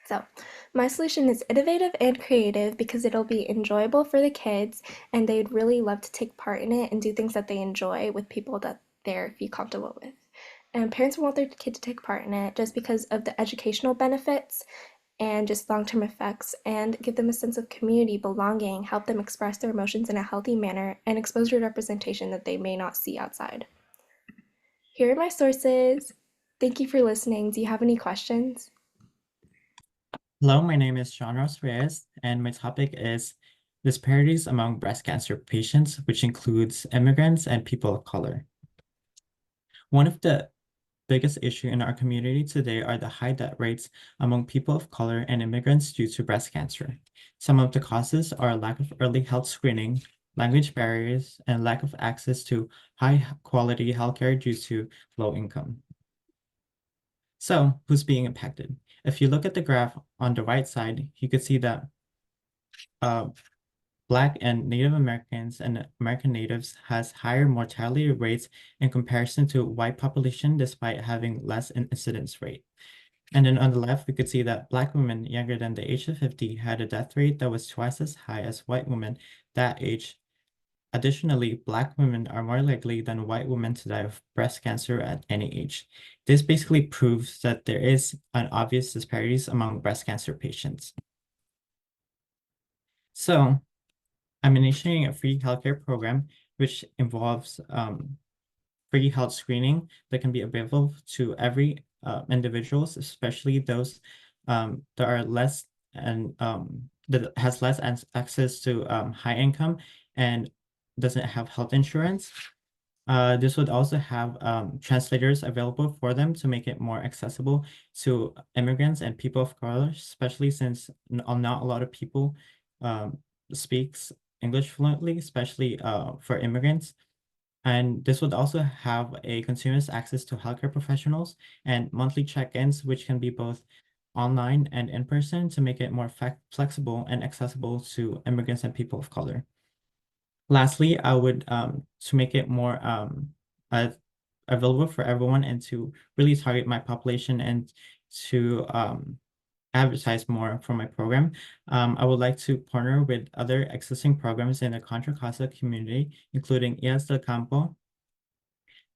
So my solution is innovative and creative because it'll be enjoyable for the kids and they'd really love to take part in it and do things that they enjoy with people that they feel comfortable with. And parents want their kid to take part in it just because of the educational benefits and just long-term effects, and give them a sense of community, belonging, help them express their emotions in a healthy manner, and exposure to representation that they may not see outside. Here are my sources. Thank you for listening. Do you have any questions? Hello, my name is Johnross Rayos, and my topic is disparities among breast cancer patients, which includes immigrants and people of color. One of the biggest issue in our community today are the high death rates among people of color and immigrants due to breast cancer. Some of the causes are lack of early health screening, language barriers, and lack of access to high quality healthcare due to low income. So who's being impacted? If you look at the graph on the right side, you could see that Black and Native Americans and American natives has higher mortality rates in comparison to white population despite having less incidence rate. And then on the left, we could see that Black women younger than the age of 50 had a death rate that was twice as high as white women that age. Additionally, Black women are more likely than white women to die of breast cancer at any age. This basically proves that there is an obvious disparities among breast cancer patients. So I'm initiating a free healthcare program, which involves free health screening that can be available to every individuals, especially those that are less and that has less access to high income and doesn't have health insurance. This would also have translators available for them to make it more accessible to immigrants and people of color, especially since not a lot of people speaks English fluently, especially for immigrants. And this would also have a continuous access to healthcare professionals and monthly check-ins, which can be both online and in person to make it more flexible and accessible to immigrants and people of color. Lastly, I would, to make it more available for everyone and to really target my population and to advertise more for my program, I would like to partner with other existing programs in the Contra Costa community, including IAS del Campo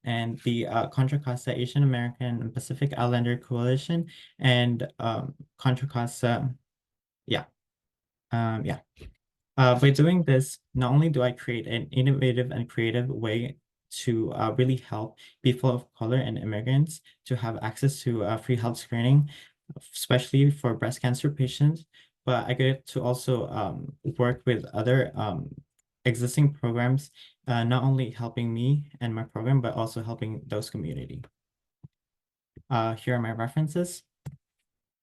and the Contra Costa Asian American and Pacific Islander Coalition and Contra Costa, yeah. By doing this, not only do I create an innovative and creative way to really help people of color and immigrants to have access to free health screening, especially for breast cancer patients, but I get to also work with other existing programs, not only helping me and my program, but also helping those community. Here are my references.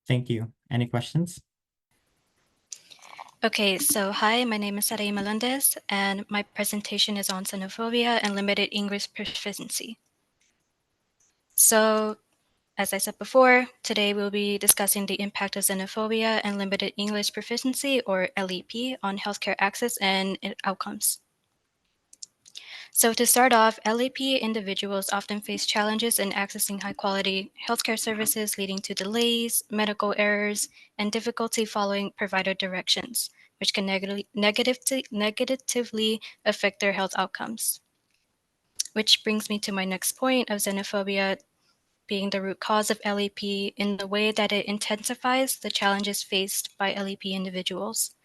Thank you. Any questions? Okay, so hi, my name is Sarai Melendez, and my presentation is on xenophobia and limited English proficiency. So, as I said before, today we'll be discussing the impact of xenophobia and limited English proficiency, or LEP, on healthcare access and outcomes. So to start off, LEP individuals often face challenges in accessing high-quality healthcare services, leading to delays, medical errors, and difficulty following provider directions, which can negatively affect their health outcomes. Which brings me to my next point of xenophobia being the root cause of LEP in the way that it intensifies the challenges faced by LEP individuals.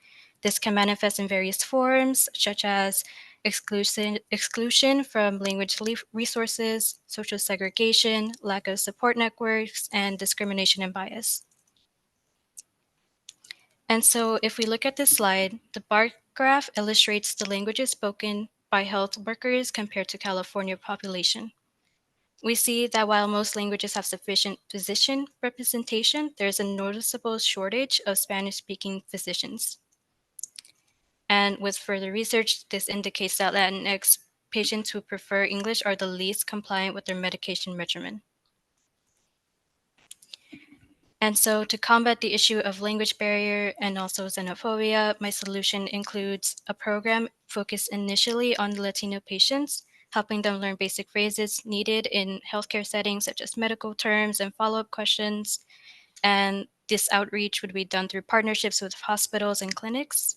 This can manifest in various forms, such as exclusion from language resources, social segregation, lack of support networks, and discrimination and bias. And so if we look at this slide, the bar graph illustrates the languages spoken by health workers compared to California population. We see that while most languages have sufficient physician representation, there's a noticeable shortage of Spanish-speaking physicians. And with further research, this indicates that Latinx patients who prefer English are the least compliant with their medication regimen. And so to combat the issue of language barrier and also xenophobia, my solution includes a program focused initially on Latino patients, helping them learn basic phrases needed in healthcare settings such as medical terms and follow-up questions. And this outreach would be done through partnerships with hospitals and clinics.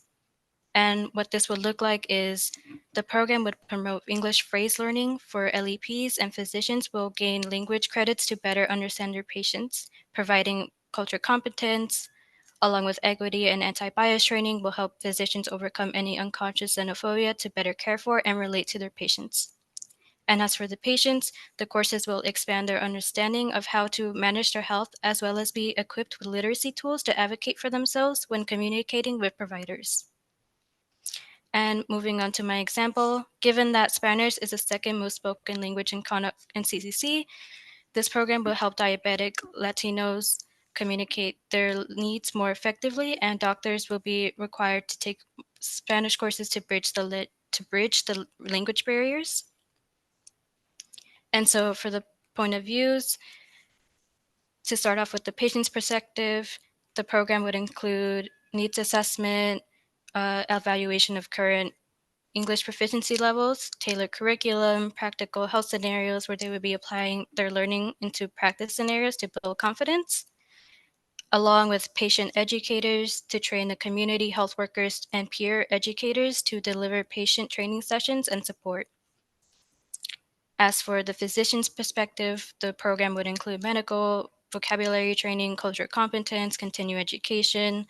And what this would look like is the program would promote English phrase learning for LEPs, and physicians will gain language credits to better understand their patients. Providing culture competence, along with equity and anti-bias training, will help physicians overcome any unconscious xenophobia to better care for and relate to their patients. And as for the patients, the courses will expand their understanding of how to manage their health, as well as be equipped with literacy tools to advocate for themselves when communicating with providers. And moving on to my example, given that Spanish is the second most spoken language in CCC, this program will help diabetic Latinos communicate their needs more effectively, and doctors will be required to take Spanish courses to bridge the language barriers. And so for the point of views, to start off with the patient's perspective, the program would include needs assessment, evaluation of current English proficiency levels, tailored curriculum, practical health scenarios where they would be applying their learning into practice scenarios to build confidence, along with patient educators to train the community health workers and peer educators to deliver patient training sessions and support. As for the physician's perspective, the program would include medical, vocabulary training, cultural competence, continuing education,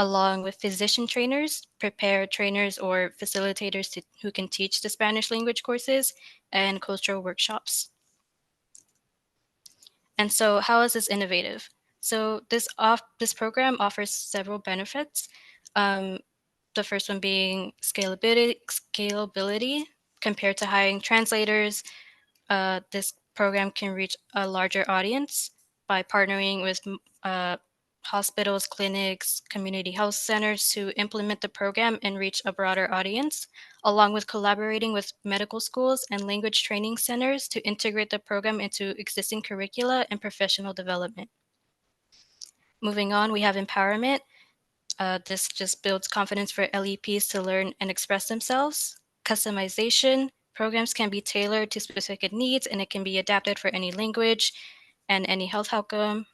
along with physician trainers, prepared trainers or facilitators who can teach the Spanish language courses, and cultural workshops. And so how is this innovative? So this program offers several benefits. The first one being scalability compared to hiring translators. This program can reach a larger audience by partnering with hospitals, clinics, community health centers to implement the program and reach a broader audience, along with collaborating with medical schools and language training centers to integrate the program into existing curricula and professional development. Moving on, we have empowerment. This just builds confidence for LEPs to learn and express themselves. Customization. Programs can be tailored to specific needs, and it can be adapted for any language and any health outcome.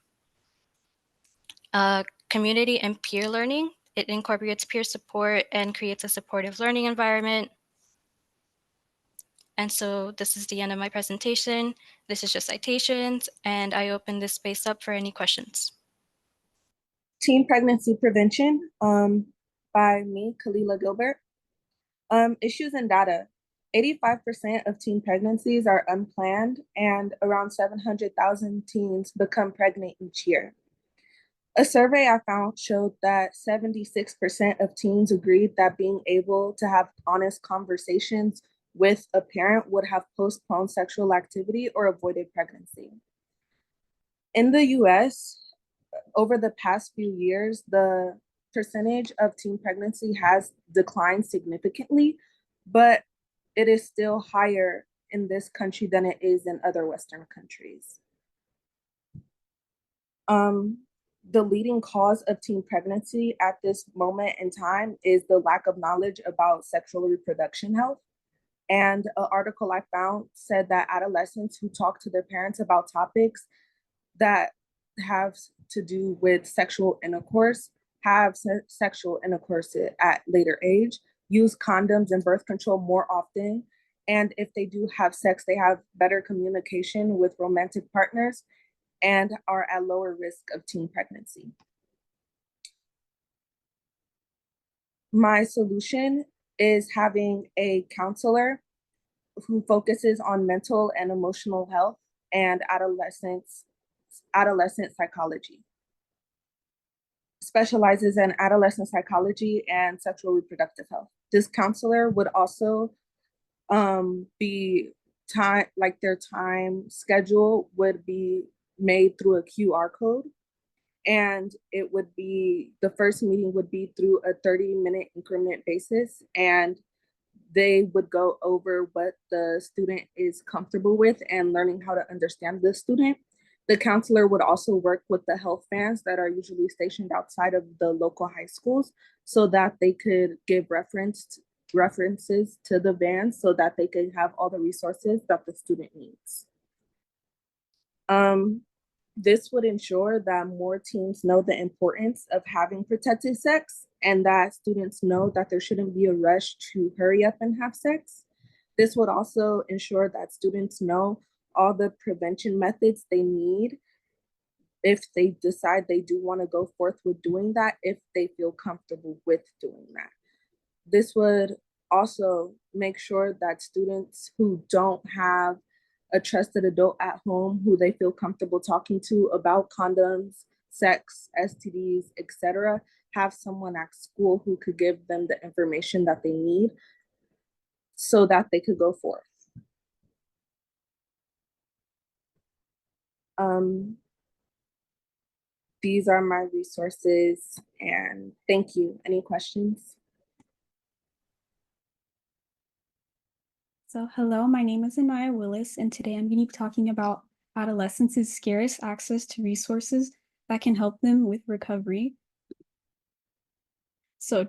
Community and peer learning. It incorporates peer support and creates a supportive learning environment. And so this is the end of my presentation. This is just citations, and I open this space up for any questions. Teen Pregnancy Prevention by me, Kalila Gilbert. Issues and data. 85% of teen pregnancies are unplanned, and around 700,000 teens become pregnant each year. A survey I found showed that 76% of teens agreed that being able to have honest conversations with a parent would have postponed sexual activity or avoided pregnancy. In the US, over the past few years, the percentage of teen pregnancy has declined significantly, but it is still higher in this country than it is in other Western countries. The leading cause of teen pregnancy at this moment in time is the lack of knowledge about sexual reproduction health. And an article I found said that adolescents who talk to their parents about topics that have to do with sexual intercourse have sexual intercourse at later age, use condoms and birth control more often, and if they do have sex, they have better communication with romantic partners and are at lower risk of teen pregnancy. My solution is having a counselor who focuses on mental and emotional health and adolescent psychology. Specializes in adolescent psychology and sexual reproductive health. This counselor would also be their time schedule would be made through a QR code. And it would be, the first meeting would be through a 30-minute increment basis. And they would go over what the student is comfortable with and learning how to understand the student. The counselor would also work with the health vans that are usually stationed outside of the local high schools so that they could give references to the vans so that they could have all the resources that the student needs. This would ensure that more teens know the importance of having protected sex and that students know that there shouldn't be a rush to hurry up and have sex. This would also ensure that students know all the prevention methods they need if they decide they do want to go forth with doing that, if they feel comfortable with doing that. This would also make sure that students who don't have a trusted adult at home who they feel comfortable talking to about condoms, sex, STDs, etc., have someone at school who could give them the information that they need so that they could go forth. These are my resources, and thank you. Any questions? So hello, my name is Anaiya Willis, and today I'm going to be talking about adolescents' scarce access to resources that can help them with recovery. So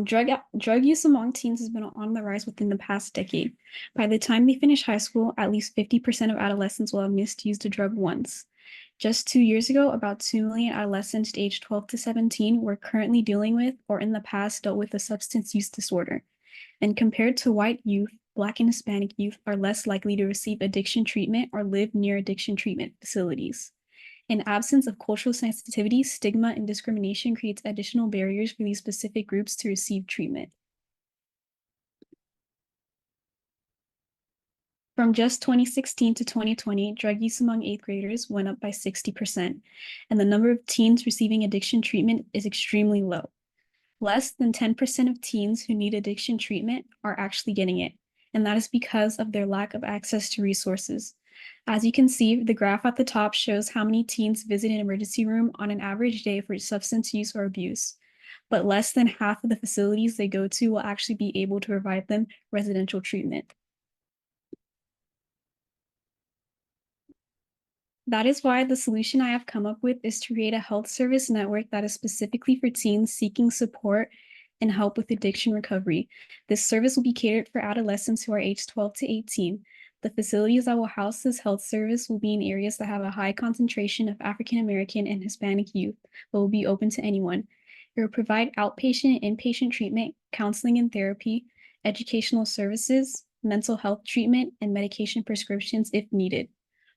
drug use among teens has been on the rise within the past decade. By the time they finish high school, at least 50% of adolescents will have misused a drug once. Just 2 years ago, about 2 million adolescents aged 12 to 17 were currently dealing with or in the past dealt with a substance use disorder. And compared to white youth, Black and Hispanic youth are less likely to receive addiction treatment or live near addiction treatment facilities. In absence of cultural sensitivity, stigma and discrimination creates additional barriers for these specific groups to receive treatment. From just 2016 to 2020, drug use among 8th graders went up by 60%, and the number of teens receiving addiction treatment is extremely low. Less than 10% of teens who need addiction treatment are actually getting it, and that is because of their lack of access to resources. As you can see, the graph at the top shows how many teens visit an emergency room on an average day for substance use or abuse, but less than half of the facilities they go to will actually be able to provide them residential treatment. That is why the solution I have come up with is to create a health service network that is specifically for teens seeking support and help with addiction recovery. This service will be catered for adolescents who are aged 12 to 18. The facilities that will house this health service will be in areas that have a high concentration of African American and Hispanic youth, but will be open to anyone. It will provide outpatient and inpatient treatment, counseling and therapy, educational services, mental health treatment, and medication prescriptions if needed.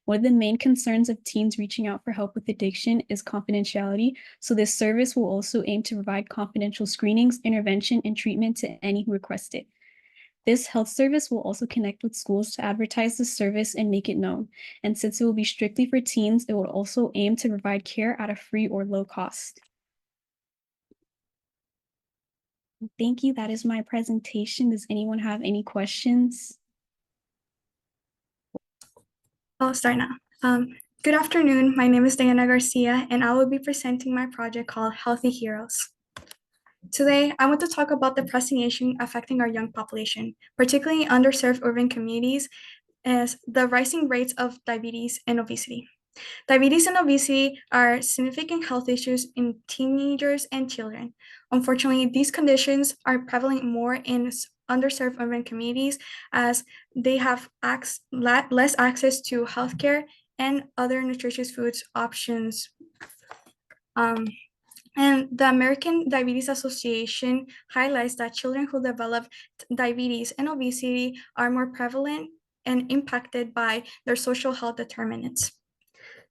One of the main concerns of teens reaching out for help with addiction is confidentiality, so this service will also aim to provide confidential screenings, intervention, and treatment to any who request it. This health service will also connect with schools to advertise the service and make it known. And since it will be strictly for teens, it will also aim to provide care at a free or low cost. Thank you. That is my presentation. Does anyone have any questions? I'll start now. Good afternoon. My name is Dayana Garcia, and I will be presenting my project called Healthy Heroes. Today, I want to talk about the pressing issue affecting our young population, particularly underserved urban communities, as the rising rates of diabetes and obesity. Diabetes and obesity are significant health issues in teenagers and children. Unfortunately, these conditions are prevalent more in underserved urban communities as they have less access to healthcare and other nutritious foods options. And the American Diabetes Association highlights that children who develop diabetes and obesity are more prevalent and impacted by their social health determinants.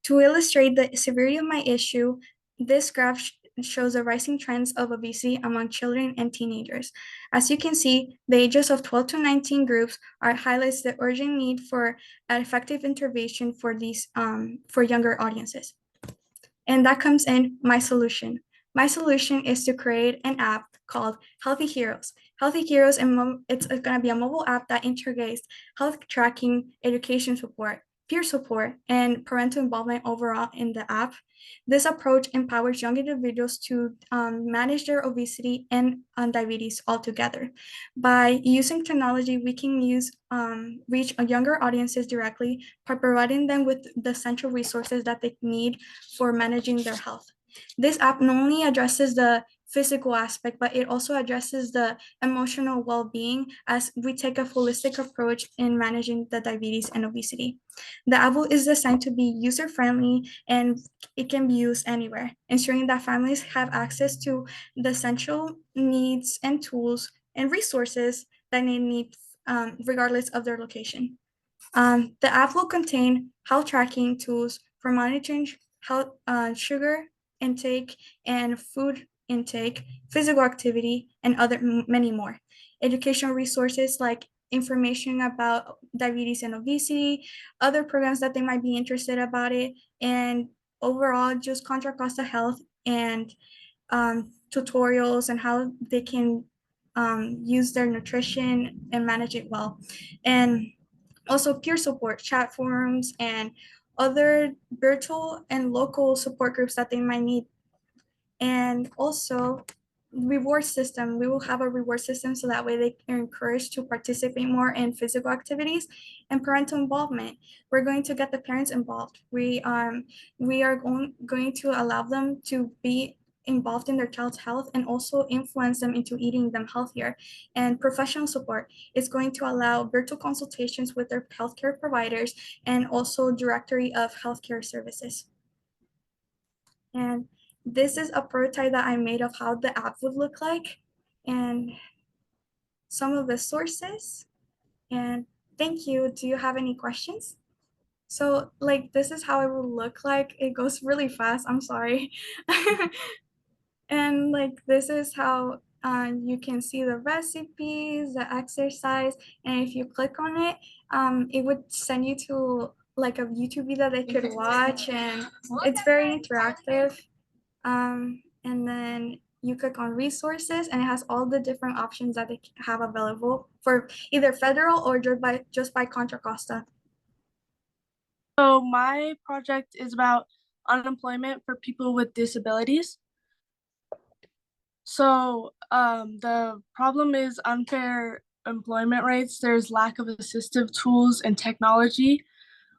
To illustrate the severity of my issue, this graph shows the rising trends of obesity among children and teenagers. As you can see, the ages of 12 to 19 groups highlights the urgent need for an effective intervention for these for younger audiences. And that comes in my solution. My solution is to create an app called Healthy Heroes. Healthy Heroes, and it's going to be a mobile app that integrates health tracking, education support, peer support, and parental involvement overall in the app. This approach empowers young individuals to manage their obesity and diabetes altogether. By using technology, we can reach younger audiences directly by providing them with the essential resources that they need for managing their health. This app not only addresses the physical aspect, but it also addresses the emotional well-being as we take a holistic approach in managing the diabetes and obesity. The app is designed to be user-friendly and it can be used anywhere, ensuring that families have access to the essential needs and tools and resources that they need regardless of their location. The app will contain health tracking tools for monitoring health, sugar intake and food intake, physical activity, and many more. Educational resources like information about diabetes and obesity, other programs that they might be interested about it, and overall just Contra Costa Health and tutorials and how they can use their nutrition and manage it well. And also peer support, chat forums, and other virtual and local support groups that they might need. And also reward system. We will have a reward system so that way they are encouraged to participate more in physical activities and parental involvement. We're going to get the parents involved. We are going to allow them to be involved in their child's health and also influence them into eating them healthier. And professional support is going to allow virtual consultations with their healthcare providers and also directory of healthcare services. And this is a prototype that I made of how the app would look like and some of the sources. And thank you. Do you have any questions? So like, this is how it will look like. It goes really fast. I'm sorry. And like, this is how you can see the recipes, the exercise. And if you click on it, it would send you to like a YouTube video that they could watch. And it's very interactive. And then you click on resources and it has all the different options that they have available for either federal or just by Contra Costa. So my project is about unemployment for people with disabilities. So the problem is unfair employment rates. There's lack of assistive tools and technology.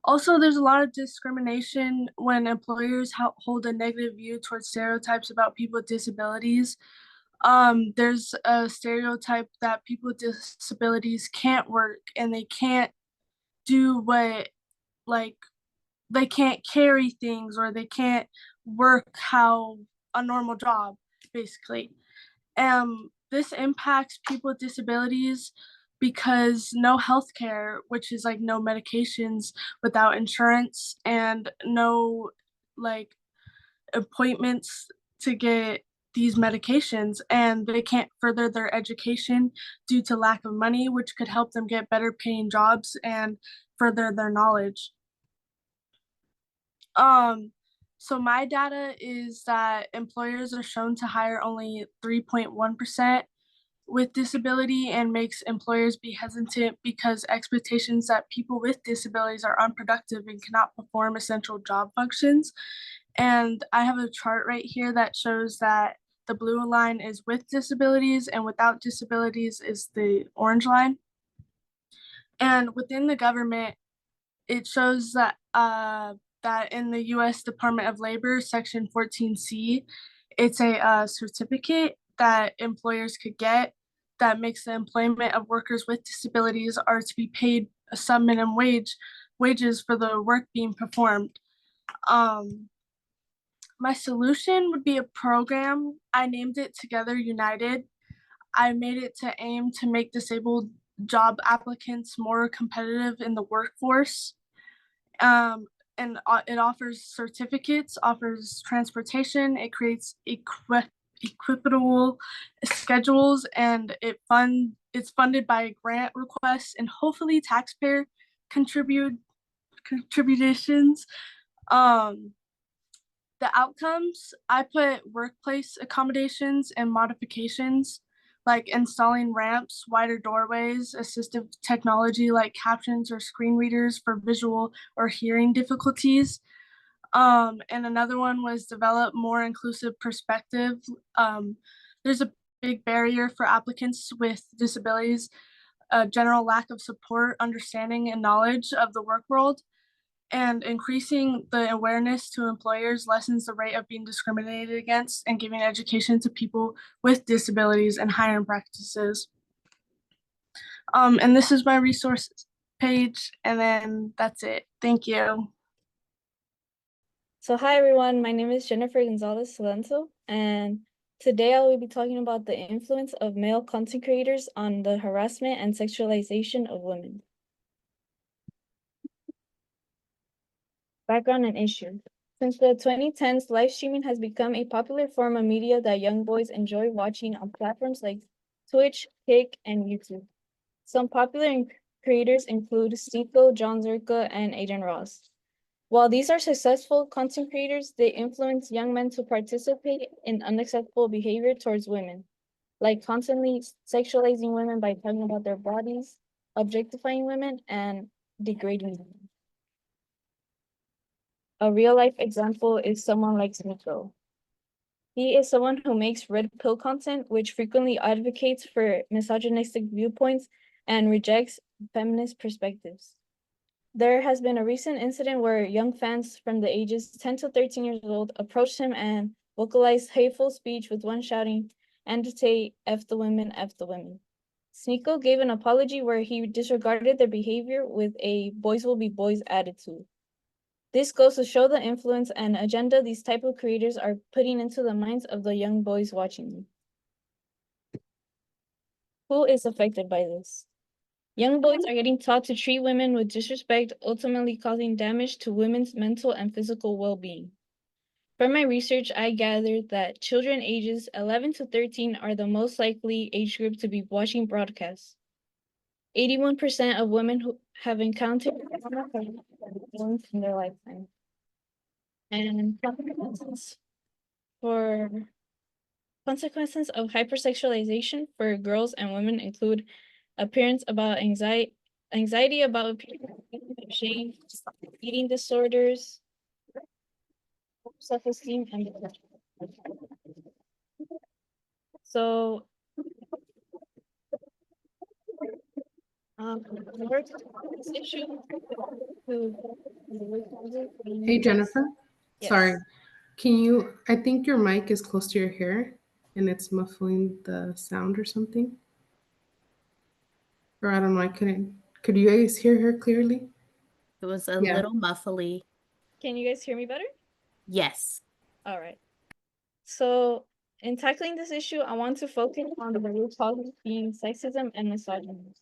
Also, there's a lot of discrimination when employers hold a negative view towards stereotypes about people with disabilities. There's a stereotype that people with disabilities can't work and they can't do what, like, they can't carry things or they can't work how a normal job, basically. This impacts people with disabilities because no healthcare, which is like no medications without insurance and no like appointments to get these medications, and they can't further their education due to lack of money, which could help them get better paying jobs and further their knowledge. So my data is that employers are shown to hire only 3.1% with disability and makes employers be hesitant because expectations that people with disabilities are unproductive and cannot perform essential job functions. And I have a chart right here that shows that the blue line is with disabilities and without disabilities is the orange line. And within the government, it shows that that in the U.S. Department of Labor, Section 14C, it's a certificate that employers could get that makes the employment of workers with disabilities are to be paid a sub-minimum wages for the work being performed. My solution would be a program. I named it Together United. I made it to aim to make disabled job applicants more competitive in the workforce. and it offers certificates, offers transportation, it creates equitable schedules, and it's funded by grant requests and hopefully taxpayer contributions. The outcomes, I put workplace accommodations and modifications, like installing ramps, wider doorways, assistive technology like captions or screen readers for visual or hearing difficulties. And another one was develop more inclusive perspective. There's a big barrier for applicants with disabilities, a general lack of support, understanding, and knowledge of the work world. And increasing the awareness to employers lessens the rate of being discriminated against and giving education to people with disabilities and hiring practices. And this is my resources page, and then that's it. Thank you. So hi everyone, my name is Jennifer Gonzalez Tolento, and today I will be talking about the influence of male content creators on the harassment and sexualization of women. Background and issue. Since the 2010s, live streaming has become a popular form of media that young boys enjoy watching on platforms like Twitch, Kick, and YouTube. Some popular creators include Sneako, John Zerka, and Aiden Ross. While these are successful content creators, they influence young men to participate in unacceptable behavior towards women, like constantly sexualizing women by talking about their bodies, objectifying women, and degrading them. A real-life example is someone like Sneako. He is someone who makes red pill content, which frequently advocates for misogynistic viewpoints and rejects feminist perspectives. There has been a recent incident where young fans from the ages 10 to 13 years old approached him and vocalized hateful speech, with one shouting, "Andate, F the women, F the women." Sneako gave an apology where he disregarded their behavior with a boys will be boys attitude. This goes to show the influence and agenda these type of creators are putting into the minds of the young boys watching them. Who is affected by this? Young boys are getting taught to treat women with disrespect, ultimately causing damage to women's mental and physical well-being. From my research, I gathered that children ages 11 to 13 are the most likely age group to be watching broadcasts. 81% of women who have encountered violence in their lifetime. And consequences of hypersexualization for girls and women include appearance about anxiety about shame, eating disorders, self-esteem, and depression. So, this issue. Hey, Jennifer. Yes. Sorry. I think your mic is close to your hair and it's muffling the sound or something. Or I don't know, could you guys hear her clearly? It was a Yeah. little muffly. Can you guys hear me better? Yes. All right. So in tackling this issue, I want to focus on the root causes being sexism and misogyny.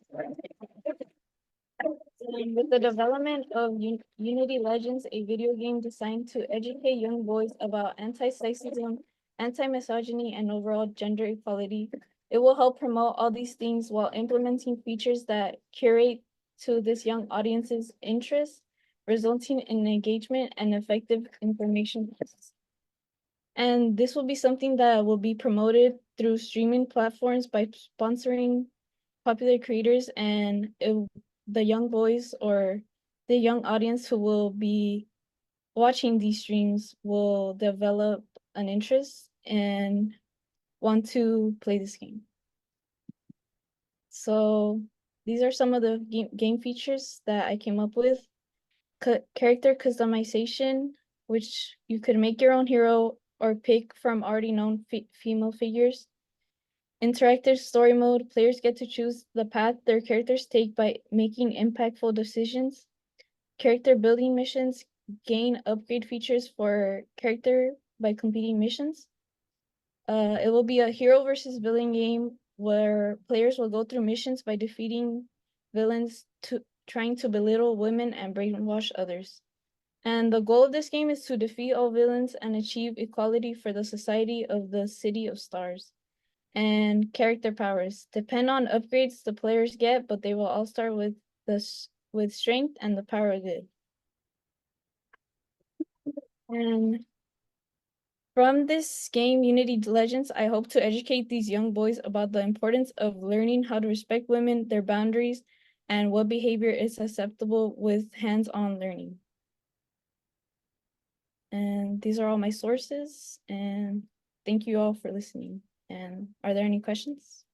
With the development of Unity Legends, a video game designed to educate young boys about anti-sexism, anti-misogyny, and overall gender equality, it will help promote all these things while implementing features that curate to this young audience's interests, resulting in engagement and effective information processing. And this will be something that will be promoted through streaming platforms by sponsoring popular creators, and the young boys or the young audience who will be watching these streams will develop an interest and want to play this game. So these are some of the game features that I came up with. Character customization, which you could make your own hero or pick from already known female figures. Interactive story mode, players get to choose the path their characters take by making impactful decisions. Character building missions, gain upgrade features for character by completing missions. It will be a hero versus villain game where players will go through missions by defeating villains trying to belittle women and brainwash others. And the goal of this game is to defeat all villains and achieve equality for the society of the City of Stars. And character powers depend on upgrades the players get, but they will all start with strength and the power of good. And from this game, Unity Legends, I hope to educate these young boys about the importance of learning how to respect women, their boundaries, and what behavior is acceptable with hands-on learning. And these are all my sources, and thank you all for listening. And are there any questions?